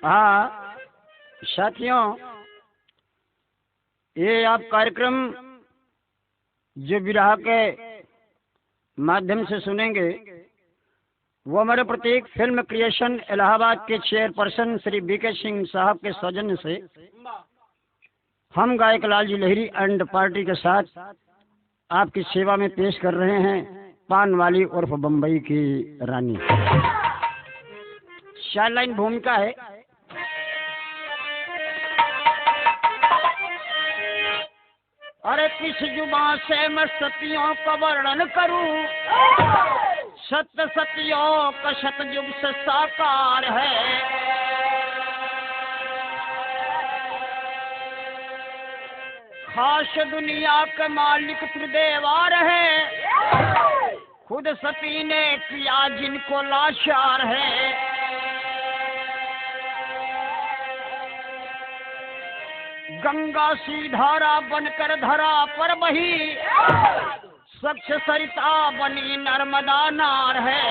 हाँ साथियों, ये आप कार्यक्रम जो विरह के माध्यम से सुनेंगे वो हमारे प्रत्येक फिल्म क्रिएशन इलाहाबाद के चेयरपर्सन श्री बीके सिंह साहब के सौजन्य से हम गायक लाल जी लहरी एंड पार्टी के साथ आपकी सेवा में पेश कर रहे हैं पान वाली उर्फ बम्बई की रानी। शारलाइन भूमिका है। अरे किस जुबान से मैं सतियों का वर्णन करूं, सत्य सतियों का शतयुग से साकार है। खास दुनिया के मालिक त्रिदेवार है, खुद सती ने किया जिनको लाचार है। गंगा सी धारा बनकर धरा पर बही, स्वच्छ सरिता बनी नर्मदा नार है।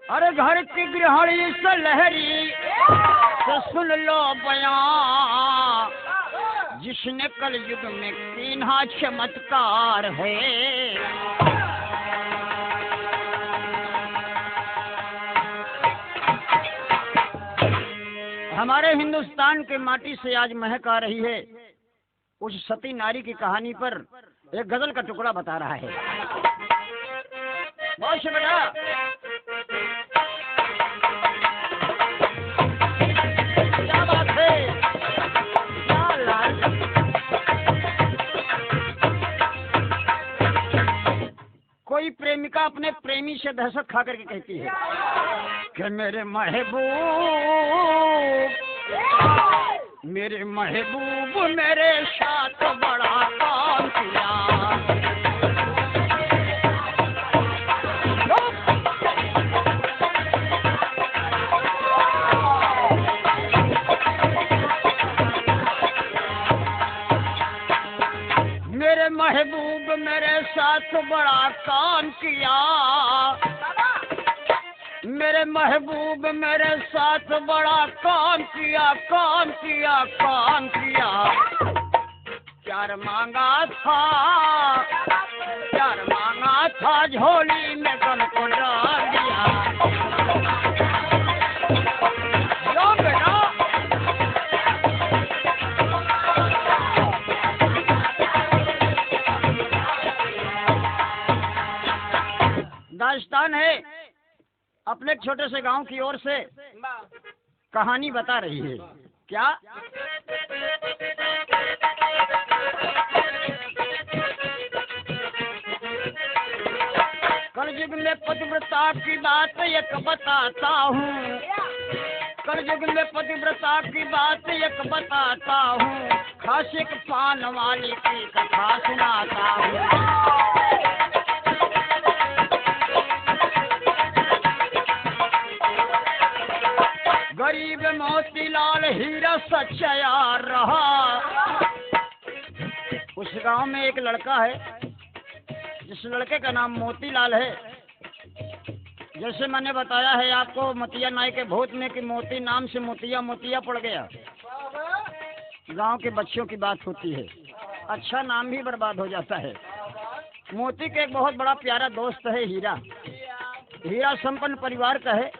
अरे घर की गृहिणी से लहरी तो सुन लो बयां, जिसने कल युग में कीन्हा चमत्कार है। हमारे हिंदुस्तान के माटी से आज महक आ रही है उस सती नारी की कहानी पर एक गजल का टुकड़ा बता रहा है। बहुत शुक्रिया। क्या बात है, क्या लाल। कोई प्रेमिका अपने प्रेमी से दहशत खा करके कहती है कि मेरे महबूब मेरे साथ बड़ा काम किया। मेरे महबूब मेरे साथ बड़ा काम किया, मेरे महबूब मेरे साथ बड़ा काम किया, काम किया, काम किया। प्यार मांगा था, प्यार मांगा था, झोली में गम को डाल दिया। जो बेटा दास्तान है अपने छोटे से गांव की ओर से कहानी बता रही है। क्या कलयुग में पतिव्रता की बात एक बताता हूँ, कलयुग में पतिव्रता की बात एक बताता हूँ, खास एक पान वाली की कथा सुनाता हूँ। गरीब मोतीलाल हीरा सच्चा यार रहा। उस गांव में एक लड़का है, जिस लड़के का नाम मोतीलाल है। जैसे मैंने बताया है आपको मोतिया नाई के भूत में कि मोती नाम से मोतिया मोतिया पड़ गया। गांव के बच्चों की बात होती है, अच्छा नाम भी बर्बाद हो जाता है। मोती के एक बहुत बड़ा प्यारा दोस्त है हीरा। हीरा संपन्न परिवार का है।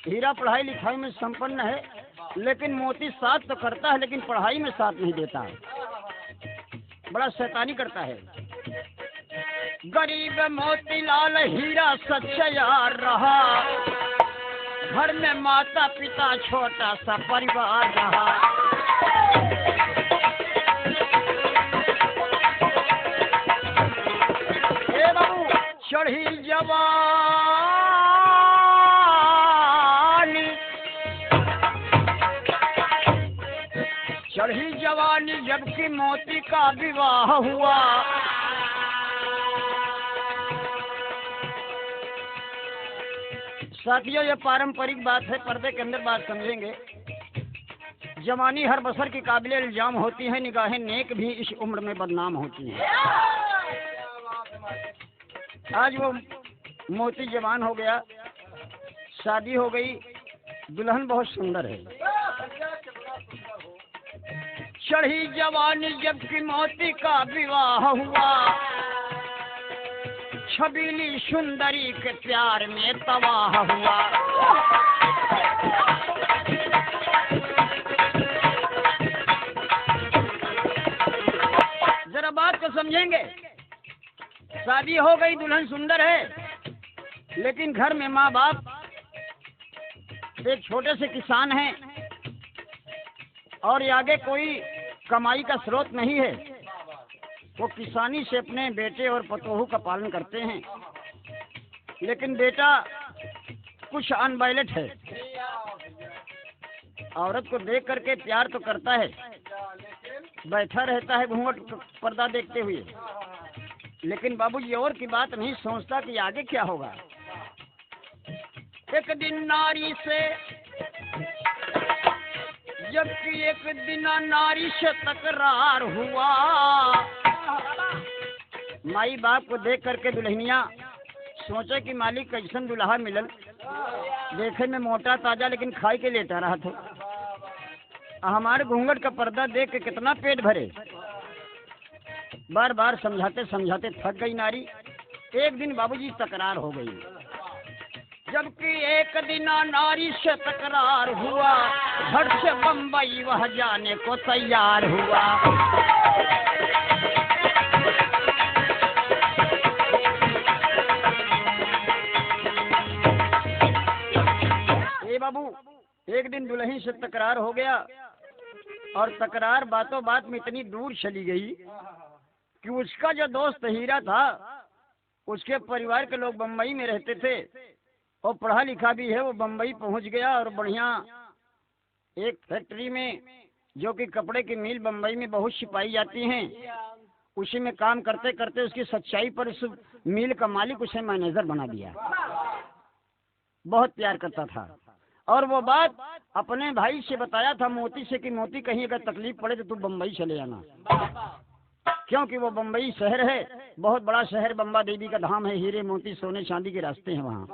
हीरा पढ़ाई लिखाई में संपन्न है, लेकिन मोती साथ तो करता है लेकिन पढ़ाई में साथ नहीं देता, बड़ा शैतानी करता है। गरीब मोतीलाल हीरा सच्चा यार रहा, घर में माता पिता छोटा सा परिवार रहा। ए बाबू चढ़ी जवानी जबकि मोती का विवाह हुआ। साथियों, ये पारंपरिक बात है, पर्दे के अंदर बात समझेंगे। जवानी हर बसर की काबिल इल्जाम होती है, निगाहें नेक भी इस उम्र में बदनाम होती हैं। आज वो मोती जवान हो गया, शादी हो गई, दुल्हन बहुत सुंदर है। चढ़ी जवानी जबकि मोती का विवाह हुआ, छबीली सुंदरी के प्यार में तबाह हुआ। जरा बात को समझेंगे। शादी हो गई, दुल्हन सुंदर है, लेकिन घर में माँ बाप एक छोटे से किसान हैं और आगे कोई कमाई का स्रोत नहीं है। वो किसानी से अपने बेटे और पतोहू का पालन करते हैं, लेकिन बेटा कुछ अनबैलेंस है। औरत को देख करके प्यार तो करता है, बैठा रहता है घूंघट पर्दा देखते हुए, लेकिन बाबूजी और की बात नहीं सोचता कि आगे क्या होगा। एक दिन नारी से, जबकि एक दिन नारी से तकरार हुआ। माई बाप को देख करके दुल्हनिया सोचे कि मालिक कैसन दुल्हा मिलल, देखे में मोटा ताजा लेकिन खाई के लेटा रहा था। हमारे घूंघट का पर्दा देख के कितना पेट भरे। बार बार समझाते समझाते थक गई नारी। एक दिन बाबूजी तकरार हो गई, जबकि एक दिन नारी से तकरार हुआ। घर से बम्बई वह जाने को तैयार हुआ। ए बाबू, एक दिन दुल्हन से तकरार हो गया और तकरार बातों बात में इतनी दूर चली गई कि उसका जो दोस्त हीरा था, उसके परिवार के लोग बम्बई में रहते थे और पढ़ा लिखा भी है। वो बम्बई पहुंच गया और बढ़िया एक फैक्ट्री में, जो कि कपड़े की मिल बम्बई में बहुत सी पाई जाती हैं, उसी में काम करते करते उसकी सच्चाई पर उस मिल का मालिक उसे मैनेजर बना दिया। बहुत प्यार करता था और वो बात अपने भाई से बताया था मोती से कि मोती कहीं अगर तकलीफ पड़े तो तू बम्बई चले जाना, क्योंकि वो बम्बई शहर है, बहुत बड़ा शहर, बम्बा देवी का धाम है, हीरे मोती सोने चांदी के रास्ते हैं वहाँ।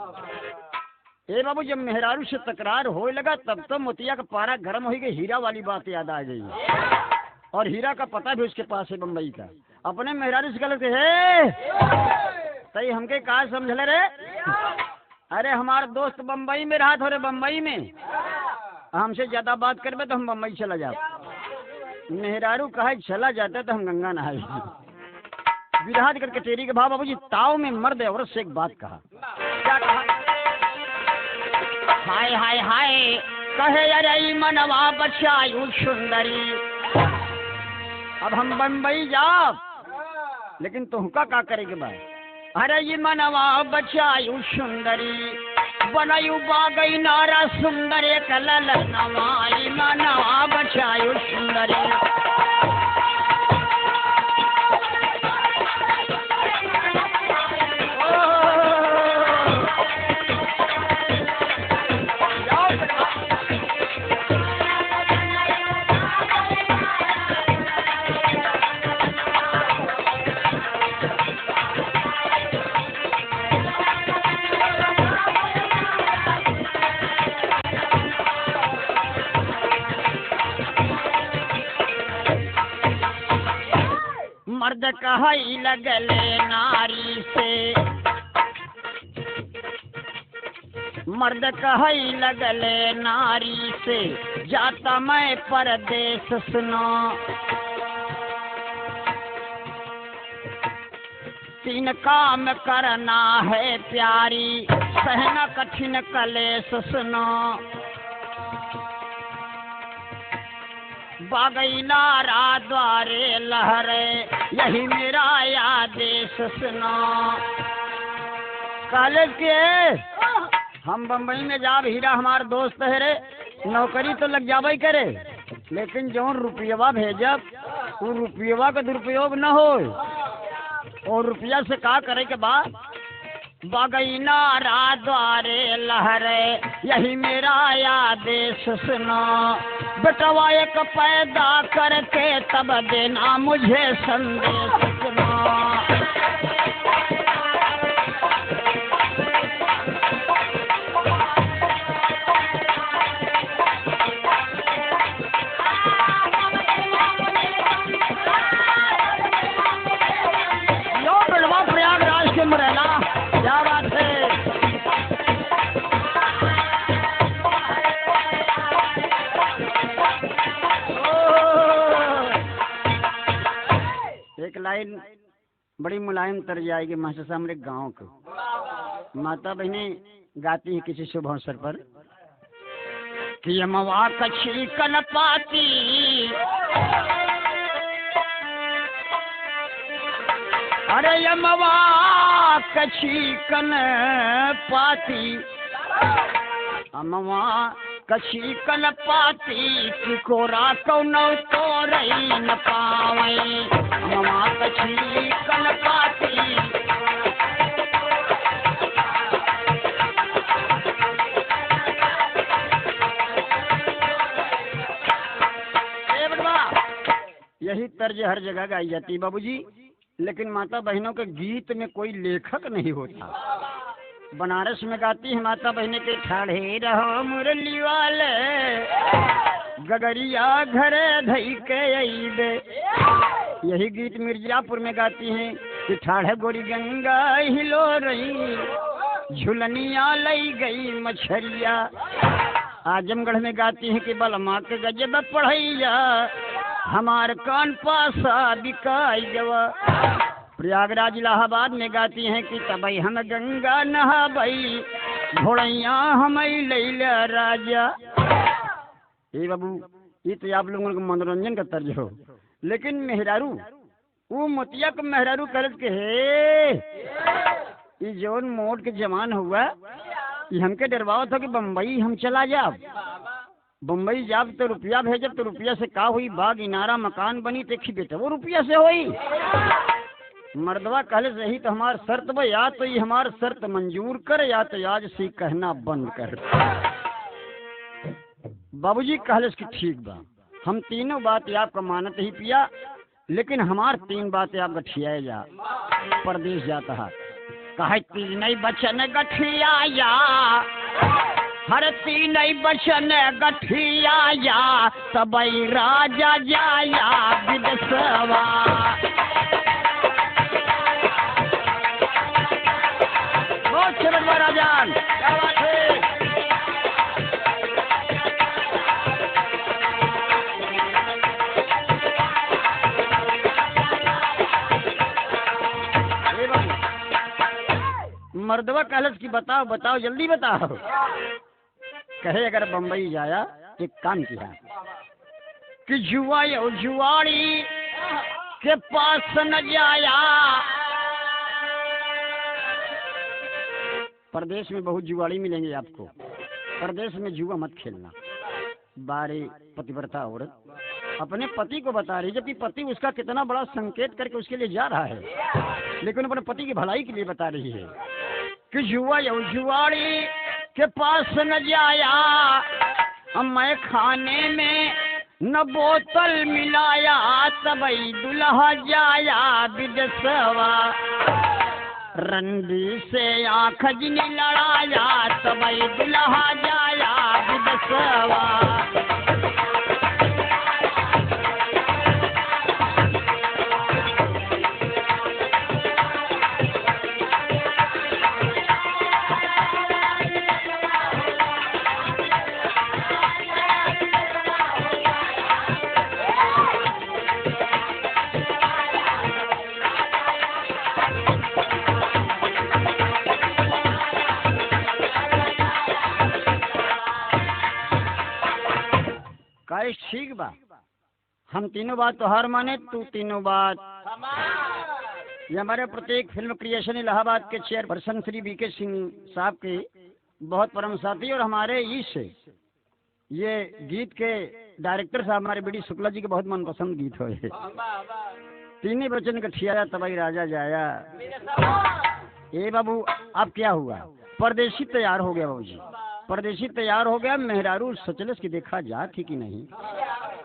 ए बाबू, जब मेहरारू से तकरार होने लगा तब तो मोतिया का पारा गर्म हो गई। हीरा वाली बात याद आ गई और हीरा का पता भी उसके पास है बम्बई का। अपने मेहरारू से कहते है तई हमके कहा समझ रे, अरे हमारा दोस्त बम्बई में रहा थोड़े बम्बई में, हमसे ज्यादा बात करबे तो हम बम्बई चला जाओ। मेहरारू कहा चला जाता तो हम गंगा नहाए। विराट करके तेरी के भाव बाबूजी ताव में मर्द औरत से एक बात कहा। क्या कहा? हाय हाय हाय कहे अरे मनवा बचायु सुंदरी। अब हम बम्बई जाओ, लेकिन तुमका का करेगे भाई? अरे ये मनवा बचायु सुंदरी, बनायु बागई नारा सुंदर एक ललनवाई, मनवा बचायु सुंदरी। मर्द कहाई लगले नारी से, मर्द कहाई लगले नारी से, जाता मैं परदेश सुनो। तीन काम करना है प्यारी, सहना कठिन कलेश सुनो। बागई नारा द्वारे लहरे, यही मेरा आदेश सुनो। कॉलेज के हम बम्बई में जाब, हीरा हमार दोस्त है रे, नौकरी तो लग जाबे करे, लेकिन जो रुपया भेजब वो रुपया का दुरुपयोग न हो। और रुपया से का करे के बाद बगैना द्वारे लहरे यही मेरा आदेश सुनो, बेटवा एक पैदा करके तब देना मुझे संदेश सुनो। यो बेटवा प्रयागराज के मरेला, क्या बात है। एक लाइन बड़ी मुलायम तर्ज आएगी मास्टर साहब हमारे गाँव को। माता बहनें गाती हैं किसी शुभ अवसर पर कि यमवा कछी कन पाती, अरे यमवा कछी कन पाती, अमवा कछी कन पाती कि कोरा कौनो तो रही न पावे, अमवा कछी कन पाती। यही तर्ज हर जगह गाई जाती बाबूजी, लेकिन माता बहनों के गीत में कोई लेखक नहीं होता। बनारस में गाती है माता बहने के ठाढ़े रहो मुरली वाले, गगरिया घरे धई के अइबे। यही गीत मिर्जापुर में गाती हैं कि ठाढ़े गोरी गंगा हिलो रही, झुलनिया लई गई मछरिया। आजमगढ़ में गाती हैं कि बलमा के गजब पढ़ैया, हमार कान पासा बिकाई गवा। प्रयागराज इलाहाबाद में गाती हैं कि तबई हम गंगा नहाबई, घोड़ैया हम लैला राजा। ए बाबू ये तो आप लोगों को मनोरंजन का तर्ज हो, लेकिन मेहरारू वो मोतिया को मेहरारू करत के हे ये जौन मोट के जमान हुआ ये हमके डरवाओ था कि बम्बई हम चला जाब। बम्बई जाब तो रुपया भेजब तो रुपया से का हुई, बाग इनारा मकान बनी देखी बेटा वो रुपया से होई। मर्दवा कहले सही तो हमार शर्त बा, या तो ये हमार शर्त मंजूर कर या तो आज से कहना बंद कर। बाबूजी कहले कि ठीक बा, हम तीनों बात आपका मानत ही पिया, लेकिन हमार तीन बातें आप गठिया जा। परदेश जाता है कहे तीन बचन गठिया या, हर तीन बचन गठिया या, सबई राजा जाया विदसवा। राजान क्या बात है। मर्दवा कहलस की बताओ बताओ जल्दी बताओ। कहे अगर बम्बई जाया एक काम किया कि जुआ यो जुआड़ी के पास न जाया। परदेश में बहुत जुआड़ी मिलेंगे आपको, परदेश में जुआ मत खेलना। बारे पतिव्रता औरत अपने पति को बता रही, जबकि पति उसका कितना बड़ा संकेत करके उसके लिए जा रहा है, लेकिन अपने पति की भलाई के लिए बता रही है कि जुआ यो जुआड़ी के पास न जाया, मैं खाने में न बोतल मिलाया, तबई दुल्हा जाया विदेशवा। रंडी से आँख जिनी लड़ाया, तबई दुल्हा जाया विदेशवा। ठीक बा, हम तीनों बात तो हार माने, तू तीनों बात। ये हमारे प्रत्येक फिल्म क्रिएशन इलाहाबाद के चेयरपर्सन श्री बीके सिंह साहब के बहुत परम साथी और हमारे ईश ये गीत के डायरेक्टर साहब हमारे बी डी शुक्ला जी के बहुत मनपसंद गीत हो ये। तीन वचन कठियाया तबाई राजा जाया। ए बाबू अब क्या हुआ, परदेशी तैयार हो गया बाबूजी, परदेशी तैयार हो गया। मेहरारू सोचलस कि देखा जा थी कि नहीं।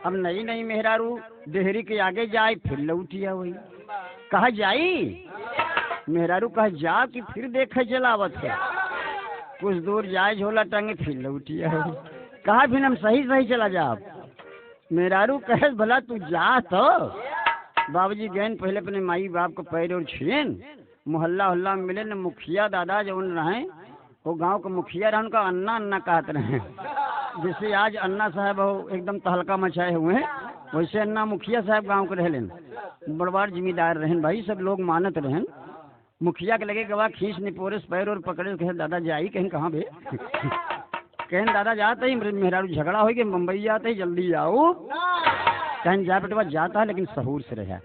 अब नई नई मेहरारू देहरी के आगे जाए फिर लौटिया वही। कहा जाई मेहरारू, कहा जा कि फिर देखे चलावत है। कुछ दूर जाए झोला टांगे फिर लौटिया है। कहा फिर हम सही सही चला जा। मेहरारू कहे भला तू जा तो। बाबूजी गैन पहले अपने माई बाप को पैर और छीन मोहल्ला हल्ला में मिले न मुखिया दादा जो रहे वो गांव का मुखिया रहा, उनका अन्ना अन्ना कहते रहे। जैसे आज अन्ना साहब हो एकदम तहलका मचाए हुए हैं, वैसे अन्ना मुखिया साहब गांव के रह लेन, बड़बाड़ जिम्मेदार रहन भाई, सब लोग मानत रहन। मुखिया के लगे गवा खींच निपोरे पैर और पकड़े, कहे दादा जाई कहीं कहाँ भे। कहें दादा जाते ही मेहरारू झगड़ा हो गया, मुंबई जाते ही जल्दी आओ। कहें जा बेटवा जाता है लेकिन सहूर से रहा।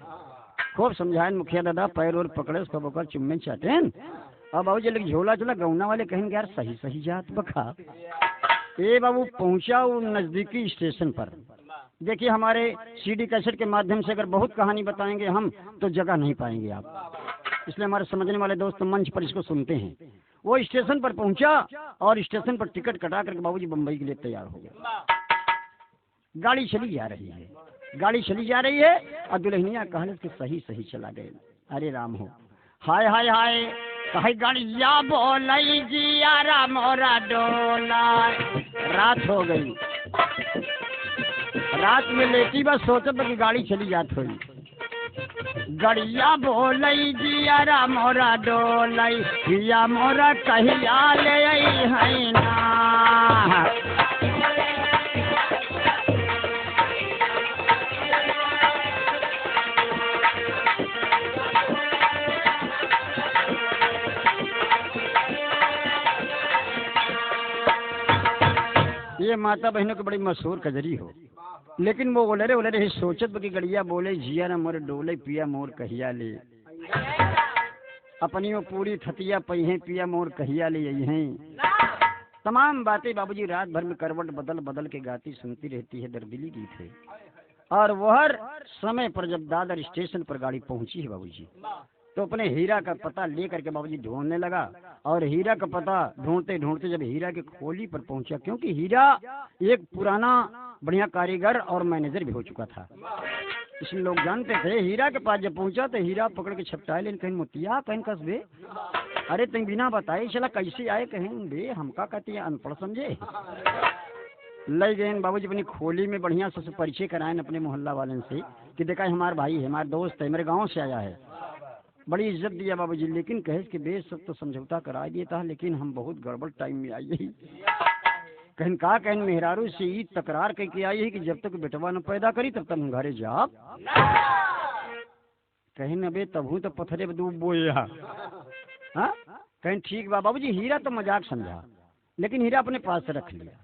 खूब समझाए मुखिया दादा, पैर और पकड़े उसको बकर चुम्मे चाटे। अब बाबू जी लगे झोला चला गौना वाले कहेंगे यार सही सही जात बखा। ए बाबू पहुंचा वो नजदीकी स्टेशन पर। देखिए हमारे सीडी कैसेट के माध्यम से अगर बहुत कहानी बताएंगे हम तो जगह नहीं पाएंगे आप, इसलिए हमारे समझने वाले दोस्त मंच पर इसको सुनते हैं। वो स्टेशन पर पहुंचा और स्टेशन पर टिकट कटा करके बाबूजी बम्बई के लिए तैयार हो गए। गाड़ी चली जा रही है, गाड़ी चली जा रही है और दुल्हनिया कहने के सही सही चला गए। अरे राम हो, हाय हाय हाय, कहे गाड़िया बोलाई जिया राम मोरा डोला। रात हो गई, रात में लेटी बस सोचत कि गाड़ी चली जात हुई। गड़िया बोलई जिया राम मोरा डोलई, जिया मोरा कहिया ले आई है ना। ये माता बहनों की बड़ी मशहूर कजरी हो, लेकिन वो बोले रहे सोचत कि गड़िया बोले जिया न मोर डोले, पिया मोर कहिया ले। अपनी वो पूरी थतिया पहिए, पिया मोर कहिया ले यही हैं। तमाम बातें बाबूजी रात भर में करवट बदल बदल के गाती सुनती रहती है, दर्दिली गीत है। और वह समय पर जब दादर स्टेशन पर गाड़ी पहुंची है बाबूजी, तो अपने हीरा का पता लेकर के बाबूजी ढूंढने लगा। और हीरा का पता ढूंढते ढूंढते जब हीरा के खोली पर पहुंचा, क्योंकि हीरा एक पुराना बढ़िया कारीगर और मैनेजर भी हो चुका था, इसलिए लोग जानते थे। हीरा के पास जब पहुंचा तो हीरा पकड़ के छपटाए लेन, कहीं मोतिया कहीं कस बे, अरे तुम बिना बताए चला कैसे आए, कहीं बे हमका कहती है अनपढ़ समझे। ले गए बाबूजी अपनी खोली में बढ़िया से परिचय कराए अपने मोहल्ला वाले से कि देखा हमारा भाई है, हमारा दोस्त है, मेरे गाँव से आया है। बड़ी इज्जत दिया बाबूजी, लेकिन कहे कि बेस सब तो समझौता करा दिया था, लेकिन हम बहुत गड़बड़ टाइम में आई है। कहन का कहन मेहरारू से ई तकरार करके आई है कि जब तक बेटवा न पैदा करी तब तक हम घरे जाब। कहन अबे तबू तो पत्थरे दूब बोया। हाँ कहन ठीक बा बाबूजी। हीरा तो मजाक समझा, लेकिन हीरा अपने पास से रख लिया।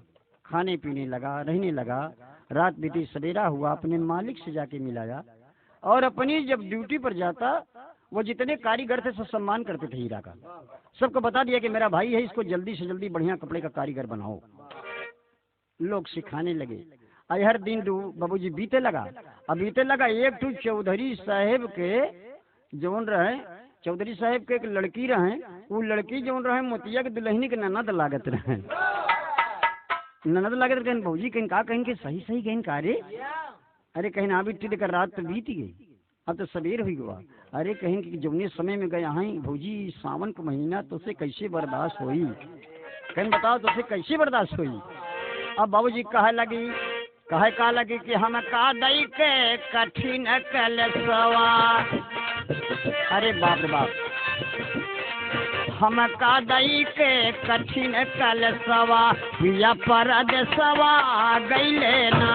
खाने पीने लगा, रहने लगा। रात बीती, सवेरा हुआ, अपने मालिक से जाके मिलाया। और अपनी जब ड्यूटी पर जाता, वो जितने कारीगर थे सब सम्मान करते थे हीरा का। सबको बता दिया कि मेरा भाई है, इसको जल्दी से जल्दी बढ़िया कपड़े का कारीगर बनाओ। लोग सिखाने लगे। हर दिन बाबूजी बीते लगा। अब बीते लगा, एक तो चौधरी साहेब के जौन रहे, चौधरी साहेब के एक लड़की रहे, वो लड़की जौन रहे मोतिया के दुल्हनी के ननद लागत रहे। ननद लागत कहें भौजी कहीं का कहें कि सही सही कहें का रे। अरे कहीं ना बीती देकर रात तो बीत गई, अब तो सवेर हुई हुआ। अरे कहें कि जौने समय में गया हैं भौजी सावन का महीना तो उसे कैसे बर्दाश्त हुई, कहीं बताओ तो उसे कैसे बर्दाश्त हुई। अब बाबूजी कहे लगी, कहे का लगी कि हम का दई के कठिन कलसवा। अरे बाप रे बाप, हम का दई के कठिन कलसवा, पिया परदेसवा गईले ना।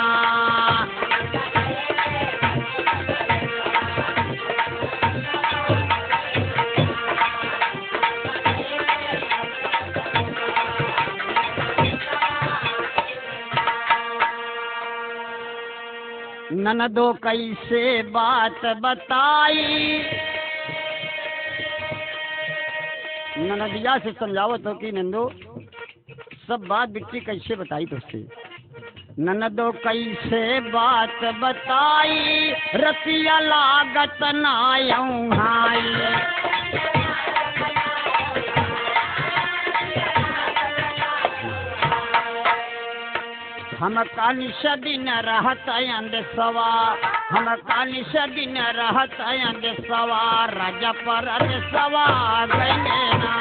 ननदो कैसे बात बताई, ननदिया से समझावत हो कि नंदो सब बात बिट्टी कैसे बताई तुझसे। ननदो कैसे बात बताई, रतिया लागत नायऊ हाई। हम काली सदिन रहत अंदेसवा, हम काली सदिन रहत अंदेसवा, राजा पर अंदेसवा गईले ना।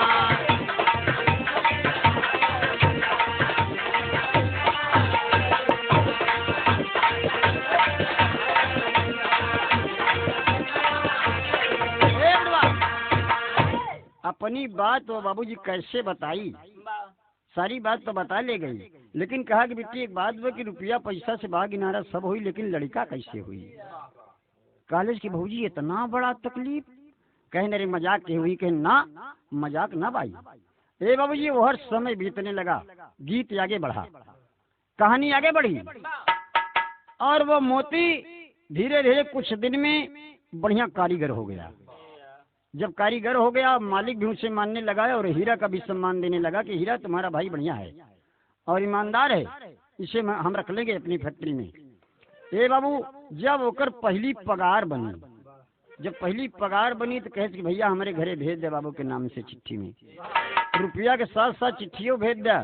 अपनी बात वो बाबूजी कैसे बताई, सारी बात तो बता ले गई, लेकिन कहा कि बेटी एक बात वो कि रुपया पैसा से बागिनारा सब हुई, लेकिन लड़का कैसे हुई। कॉलेज की बहू जी इतना बड़ा तकलीफ, कहीं न मजाक की हुई, कहीं ना मजाक ना भाई। ए बाबूजी वो हर समय बीतने लगा, गीत आगे बढ़ा, कहानी आगे बढ़ी, और वो मोती धीरे धीरे कुछ दिन में बढ़िया कारीगर हो गया। जब कारीगर हो गया, मालिक भी उसे मानने लगा और हीरा का भी सम्मान देने लगा कि हीरा तुम्हारा भाई बढ़िया है और ईमानदार है, इसे हम रख लेंगे अपनी फैक्ट्री में। ए बाबू जब ओकर पहली पगार बनी, जब पहली पगार बनी तो कहे कि भैया हमारे घरे भेज दे बाबू के नाम से चिट्ठी में, रुपया के साथ साथ चिट्ठियों भेज दे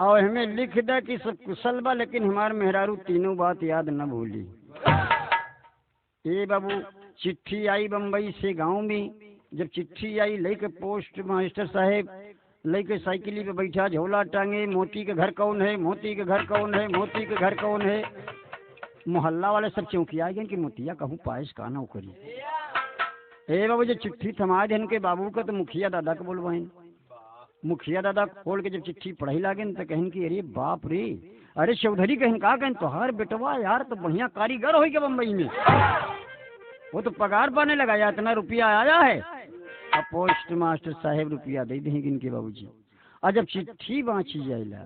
और हमें लिख दे कि सब कुशल बा, लेकिन हमारे मेहरारू तीनों बात याद न भूली। ए बाबू चिट्ठी आई बम्बई से गांव में, जब चिट्ठी आई लेके पोस्ट मास्टर साहेब लेके साइकिल पे बैठा, झोला टांगे, मोती के घर कौन है, मोती के घर कौन है, मोती के घर कौन है। मोहल्ला वाले सब चौंकिया गए कि मोतिया कहूँ पायस का ना करी। ए बाबू जब चिट्ठी थमा दे के बाबू का तो मुखिया दादा को बोलवाइन। मुखिया दादा खोल के जब चिट्ठी पढ़ाई लागे तो कहन कि अरे बाप रे, अरे चौधरी कहन का कहन तोहार बेटवा यार तो बढ़िया कारीगर हो गया बम्बई में, वो तो पगार पाने लगा या इतना रुपया आया है। अब पोस्ट मास्टर साहेब रुपया दे देंगे इनके बाबूजी। और जब चिट्ठी बाँची जाएला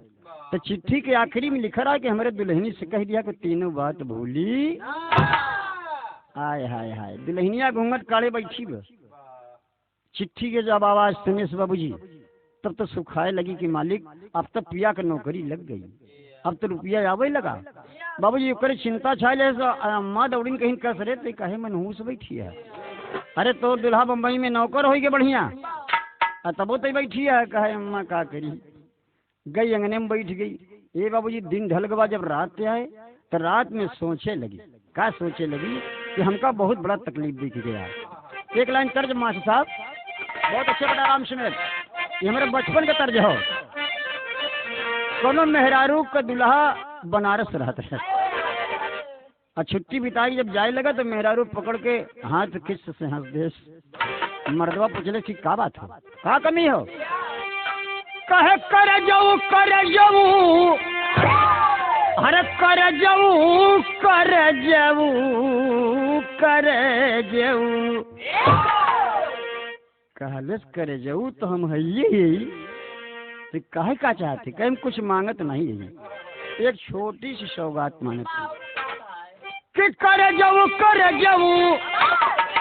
तो चिट्ठी के आखिरी में लिखा रहा कि हमारे दुल्हनी से कह दिया कि तीनों बात भूली। हाय हाय हाय, दुल्हनिया घूंघट काढ़े बैठी बस। चिट्ठी के जब आवाज सुने से बाबूजी तब तो सुखाए लगी कि मालिक अब तो पिया का नौकरी लग गई, अब तो रुपया आवे लगा। बाबूजी ओकरे चिंता छाए अम्मा दौड़ी कहीं कस रहे तो कहे मनहूस बैठी है। अरे तो दुल्हा बम्बई में नौकर हो गए बढ़िया, तबो तो बैठी है, कहे अम्मा का करी, गई अंगने में बैठ गई। ये बाबूजी दिन ढल गवा, जब रात आए तो रात में सोचे लगी, क्या सोचे लगी कि हमका बहुत बड़ा तकलीफ दिख गया। एक लाइन तर्ज मास्टर साहब, बहुत अच्छे बड़ा आराम से, ये हमारे बचपन का तर्ज हो। कोनो मेहरारू का दुल्हा बनारस रहता है और छुट्टी बिताई जब जाए लगा तो मेहरारू पकड़ के हाथ खिस से हंस दे। मर्दवा पूछले कि का बात हो, का कमी हो। कहे कर जाऊ कर जाऊ, अरे कर जाऊ कर जाऊ कर जाऊ, कहलस करे जाऊ तो हम है यही तो काहे का चाहते, कहीं हम कुछ मांगत नहीं है, एक छोटी सी सौगात मांगत कि कर जाऊ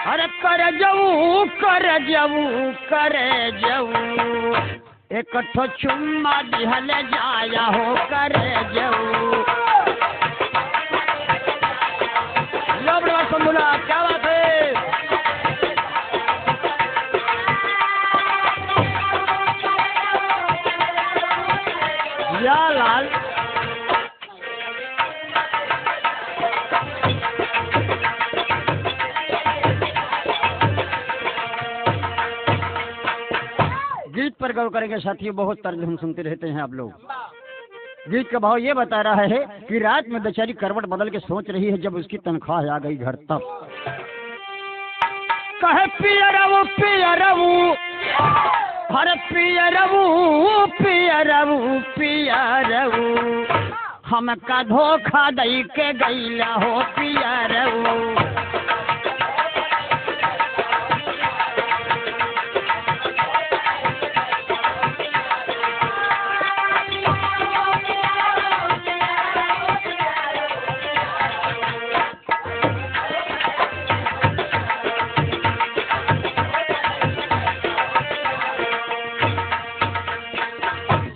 अरे कर जाऊ कर जाऊ, एक ठो चुम्मा दिहल जाया हो कर जाऊ। लो बड़ा संबुला, क्या बात है। या लाल गीत पर गौर करेंगे साथियों, बहुत तर्ज हम सुनते रहते हैं आप लोग। गीत का भाव ये बता रहा है कि रात में बेचारी करवट बदल के सोच रही है, जब उसकी तनख्वाह आ गई घर तब कहे पिया रवू हर पिया रवू हमका धोखा दई के गईला हो पिया रवू।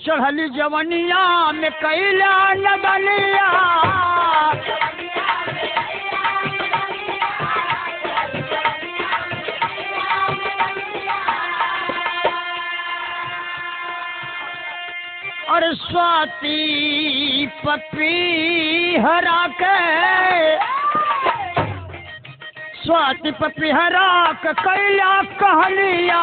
चढ़ली जवनिया में कैला नदनिया। और स्वाति पपी हरा के, स्वाति पपी हरा के कैला कहलिया।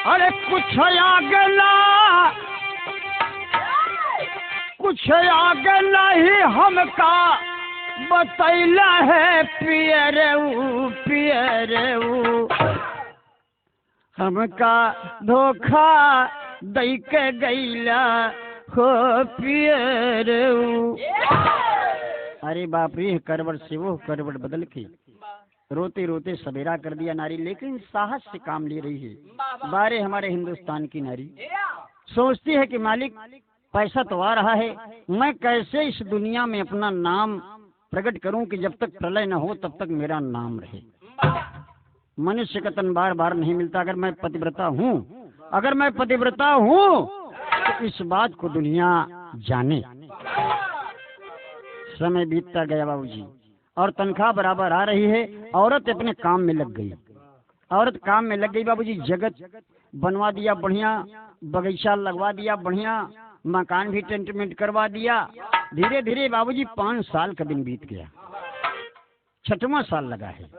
अरे कुछ आगला, कुछ आगला ही हमका बतैला है पियरऊ पियरऊ, हमका धोखा दई के गैला हो पियरऊ। अरे बाप रे, करवट से वो करवट बदल के रोते रोते सवेरा कर दिया नारी, लेकिन साहस से काम ले रही है। बारे हमारे हिंदुस्तान की नारी सोचती है कि मालिक पैसा तो आ रहा है, मैं कैसे इस दुनिया में अपना नाम प्रकट करूं कि जब तक प्रलय न हो तब तक मेरा नाम रहे। मनुष्य का तन बार बार नहीं मिलता। अगर मैं पतिव्रता हूँ, अगर मैं पतिव्रता हूँ तो इस बात को दुनिया जाने। समय बीतता गया बाबूजी, और तनख्वाह बराबर आ रही है। औरत अपने काम में लग गई, औरत काम में लग गई बाबूजी। जगत बनवा दिया बढ़िया, बगीचा लगवा दिया बढ़िया, मकान भी टेंटमेंट करवा दिया। धीरे धीरे बाबूजी 5 साल का दिन बीत गया, 6वां साल लगा है।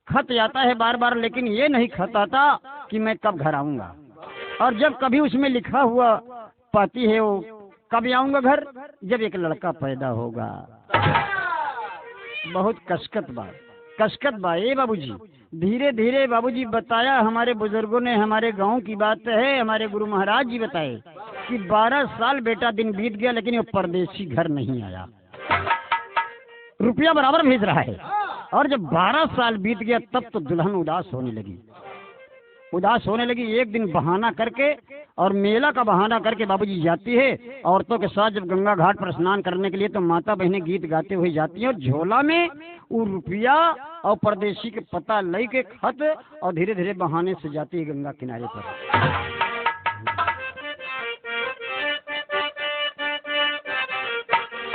खत आता है बार बार, लेकिन ये नहीं खत आता कि मैं कब घर आऊंगा। और जब कभी उसमें लिखा हुआ पाती है वो कब आऊंगा घर, जब एक लड़का पैदा होगा। बहुत कशकत बा ये बाबूजी। धीरे धीरे बाबूजी बताया हमारे बुजुर्गों ने, हमारे गांव की बात है, हमारे गुरु महाराज जी बताए कि 12 साल बेटा दिन बीत गया, लेकिन वो परदेसी घर नहीं आया। रुपया बराबर भेज रहा है। और जब 12 साल बीत गया तब तो दुल्हन उदास होने लगी। एक दिन बहाना करके, और मेला का बहाना करके बाबूजी जाती है औरतों के साथ। जब गंगा घाट पर स्नान करने के लिए तो माता बहनें गीत गाते हुए जाती हैं, और झोला में वो रुपया और परदेसी के पता ले के खत, और धीरे धीरे बहाने से जाती है गंगा किनारे पर।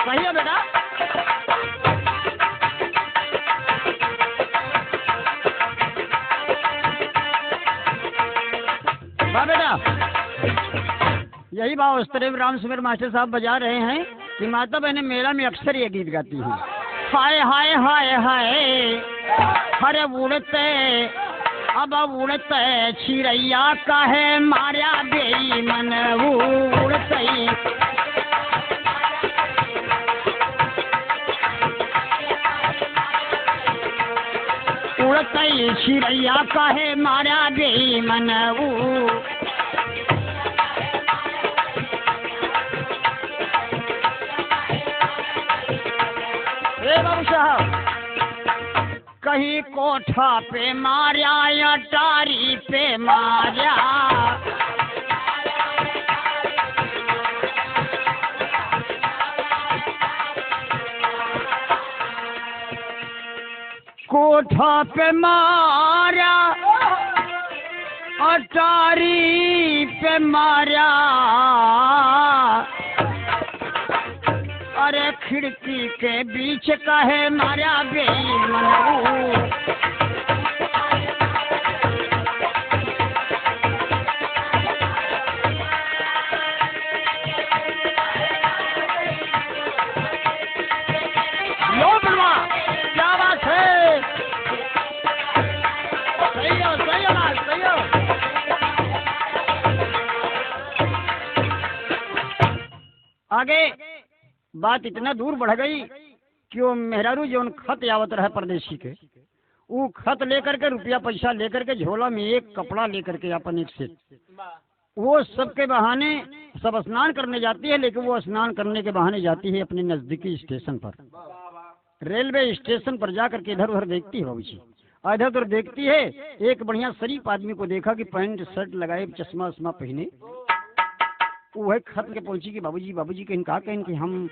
सही है बेटा? वाह बेटा, यही बात उस्तरेव राम सुमेर मास्टर साहब बजा रहे हैं कि माता बहनें मेला में अक्सर ये गीत गाती हैं। हाय हाय हाय हाय, हरे उड़ते अब उड़ते चिड़ैया काहे मारा बेईमन उड़ते। उड़ते चिड़ैया काहे मारा बेईमन बाबू साहब, कहीं कोठा पे मारा या टारी पे मारा, कोठा पे मारा अटारी पे मारा। अरे खिड़की के बीच काहे मारा बेईमान। लो बलवा, क्या बात है? सही हो, सही हो बात, सही हो। आगे बात इतना दूर बढ़ गई कि वो मेहरारू जो खत आवत रहे परदेसी के, वो खत लेकर के रुपया पैसा लेकर के झोला में एक कपड़ा लेकर के अपन एक से वो सबके बहाने सब स्नान करने जाती है। लेकिन वो स्नान करने के बहाने जाती है अपने नजदीकी स्टेशन पर, रेलवे स्टेशन पर जाकर के इधर उधर देखती है बाबूजी। इधर उधर देखती है, एक बढ़िया शरीफ आदमी को देखा कि पैंट शर्ट लगाए, चश्मा उश्मा पहने, वही खत के पहुंची कि बाबूजी कहीं का कहें कि हम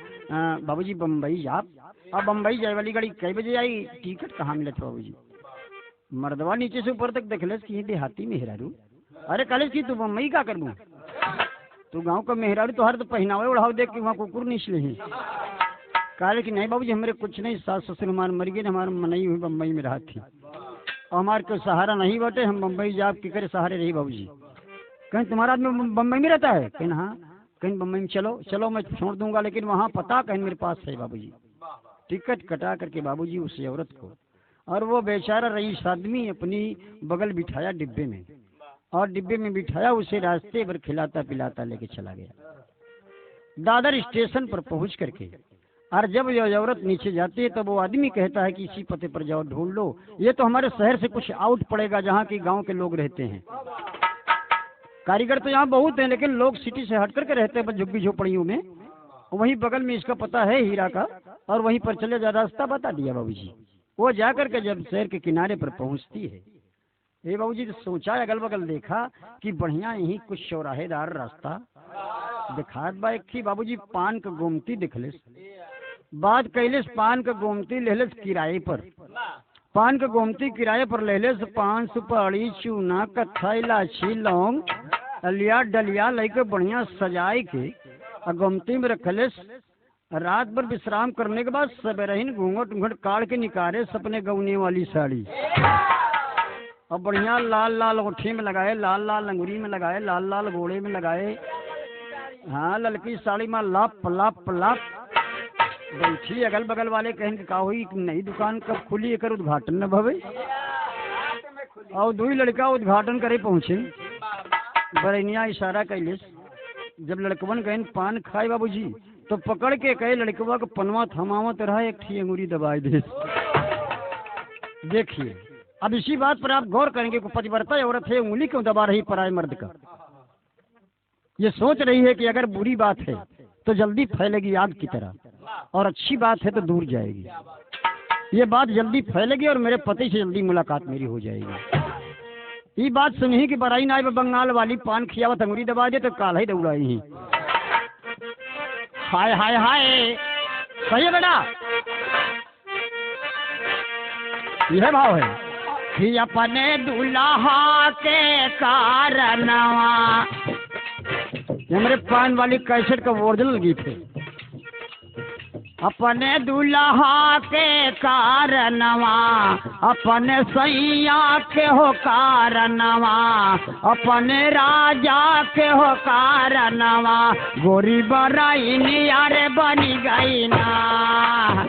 बाबूजी बम्बई आप अब बम्बई जाए वाली गाड़ी कई बजे आई, टिकट कहाँ मिले थे बाबूजी। मर्दवा नीचे से ऊपर तक देखले कि देहाती मेहरारू। अरे कॉलेज की तू बम्बई का करबू, तू गांव का मेहरारू तो हर तो पहनावे उड़ाव देख के वहाँ कुकुर निचले हैं। कहा कि नहीं बाबूजी हमारे कुछ नहीं, सास ससुर हमारे मर गए, हमारा मनई हुई बम्बई में रहा थी और हमारे कोई सहारा नहीं बटे, हम बम्बई जाप के करे सहारे रही बाबूजी। कहीं तुम्हारा आदमी बम्बई में रहता है? कहीं हाँ। कहीं बम्बई में चलो मैं छोड़ दूंगा, लेकिन वहाँ पता कहीं मेरे पास है बाबूजी। टिकट कटा करके बाबूजी उस औरत को, और वो बेचारा रईस आदमी अपनी बगल बिठाया डिब्बे में, और डिब्बे में बिठाया उसे रास्ते भर खिलाता पिलाता लेके चला गया। दादर स्टेशन पर पहुंच करके और जब यह औरत नीचे जाती है तो वो आदमी कहता है कि इसी पते पर जाओ ढूंढ लो, ये तो हमारे शहर से कुछ आउट पड़ेगा जहाँ की गांव के लोग रहते हैं। कारीगर तो यहाँ बहुत हैं, लेकिन लोग सिटी से हट करके रहते हैं बस झुग्गी झोपड़ियों में। वहीं बगल में इसका पता है हीरा का, और वहीं पर चले जा, रास्ता बता दिया बाबूजी। वो जा करके जब शहर के किनारे पर पहुँचती है, ये बाबूजी तो सोचा, अगल बगल देखा कि बढ़िया यही कुछ चौराहेदार रास्ता दिखात बा। एक थी बाबूजी पान का गोमती दिखले, बात कैलेस पान का गोमती लेलेस किराए पर। पान का गोमती किराए पर लेलेस 5 सुपारी चूना कत्था इलायची लौंग अलिया डलिया लेके बढ़िया सजाए के और गोमती में रखलेस। रात भर विश्राम करने के बाद सबेरहीन घूंघट घूंघट काट के निकाले सपने गौने वाली साड़ी, और बढ़िया लाल लाल ओठी में लगाए, लाल लाल अंगूरी में लगाए, लाल लाल घोड़े में लगाए, हाँ ललकी साड़ी में लाप लाप लाप बैठी। अगल बगल वाले कहें कि का हुई नई दुकान कब खुली, एक उद्घाटन न भवे। और 2 लड़का उद्घाटन करे पहुँचे, बरैनिया इशारा कैले। जब लड़कवन गए पान खाए बाबूजी तो पकड़ के कहे लड़कवा का पनवा थमावत रहा, एक थी अंगूरी दबाई दे। देखिए अब इसी बात पर आप गौर करेंगे कि पतिव्रता औरत है, उंगली क्यों दबा रही पराए मर्द का। ये सोच रही है कि अगर बुरी बात है तो जल्दी फैलेगी आग की तरह, और अच्छी बात है तो दूर जाएगी। ये बात जल्दी फैलेगी और मेरे पति से जल्दी मुलाकात मेरी हो जाएगी। ये बात सुनी कि बराई नाई बंगाल वाली पान खियावत अंगूरी दबा दे तो काल ही दौड़ाई ही। हाय हाय हाय, सही है बेटा, यह भाव है कि अपने दूल्हा के कारणवा। ये मेरे पान वाली कैसेट का ओरिजिनल गीत है। अपने दूल्हा के कारणवा, अपने सैया के हो कारणवा, अपने राजा के हो कारणवा, गोरी बराई नियारे बनी गई ना।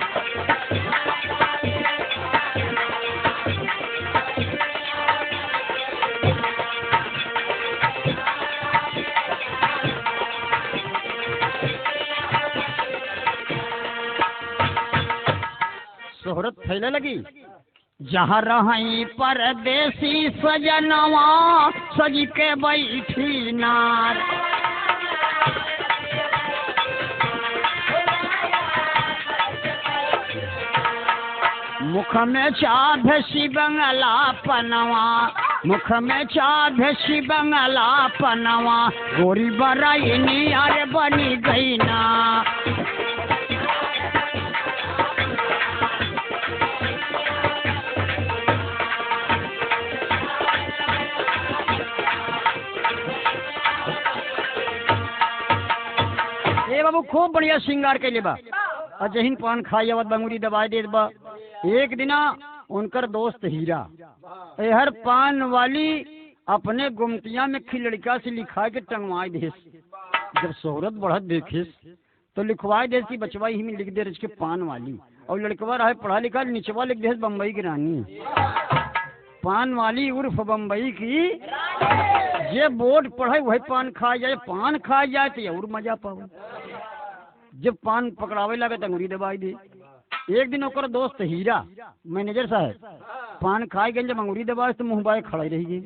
शोहरत फैले लगी, जहाँ रही परदेसी सजनवा, सज के बैठी नार। मुख में चाभसी बंगला पनवा, मुख में चाभसी बंगला पनवा, गोरी बराई नियारे बनी गई ना। बाबू खूब बढ़िया श्रृंगार के लिए बा, और जहीन पान खाई आवत बंगुरी दबाई दे बा। एक दिना उनकर दोस्त हीरा हर पान वाली अपने गुमतिया में खिलड़का से लिखा के टंगवाई दे। जब शोहरत बढ़त देखे तो लिखवाई दे कि बचवाई ही में लिख दे इसके पान वाली, और लड़कवा रहे पढ़ा लिखा निचवा लिख दे बम्बई की रानी। पान वाली उर्फ बम्बई की, ये बोर्ड पढ़े वही पान खा जाए, पान खा जाए तो और मजा पाओ। जब पान पकड़ावे लगे तो अंगूरी दबाई दे। एक दिन ओकर दोस्त हीरा मैनेजर साहब पान खाए गए, जब अंगूरी दबाए तो मुँह बाए खड़े रही गए।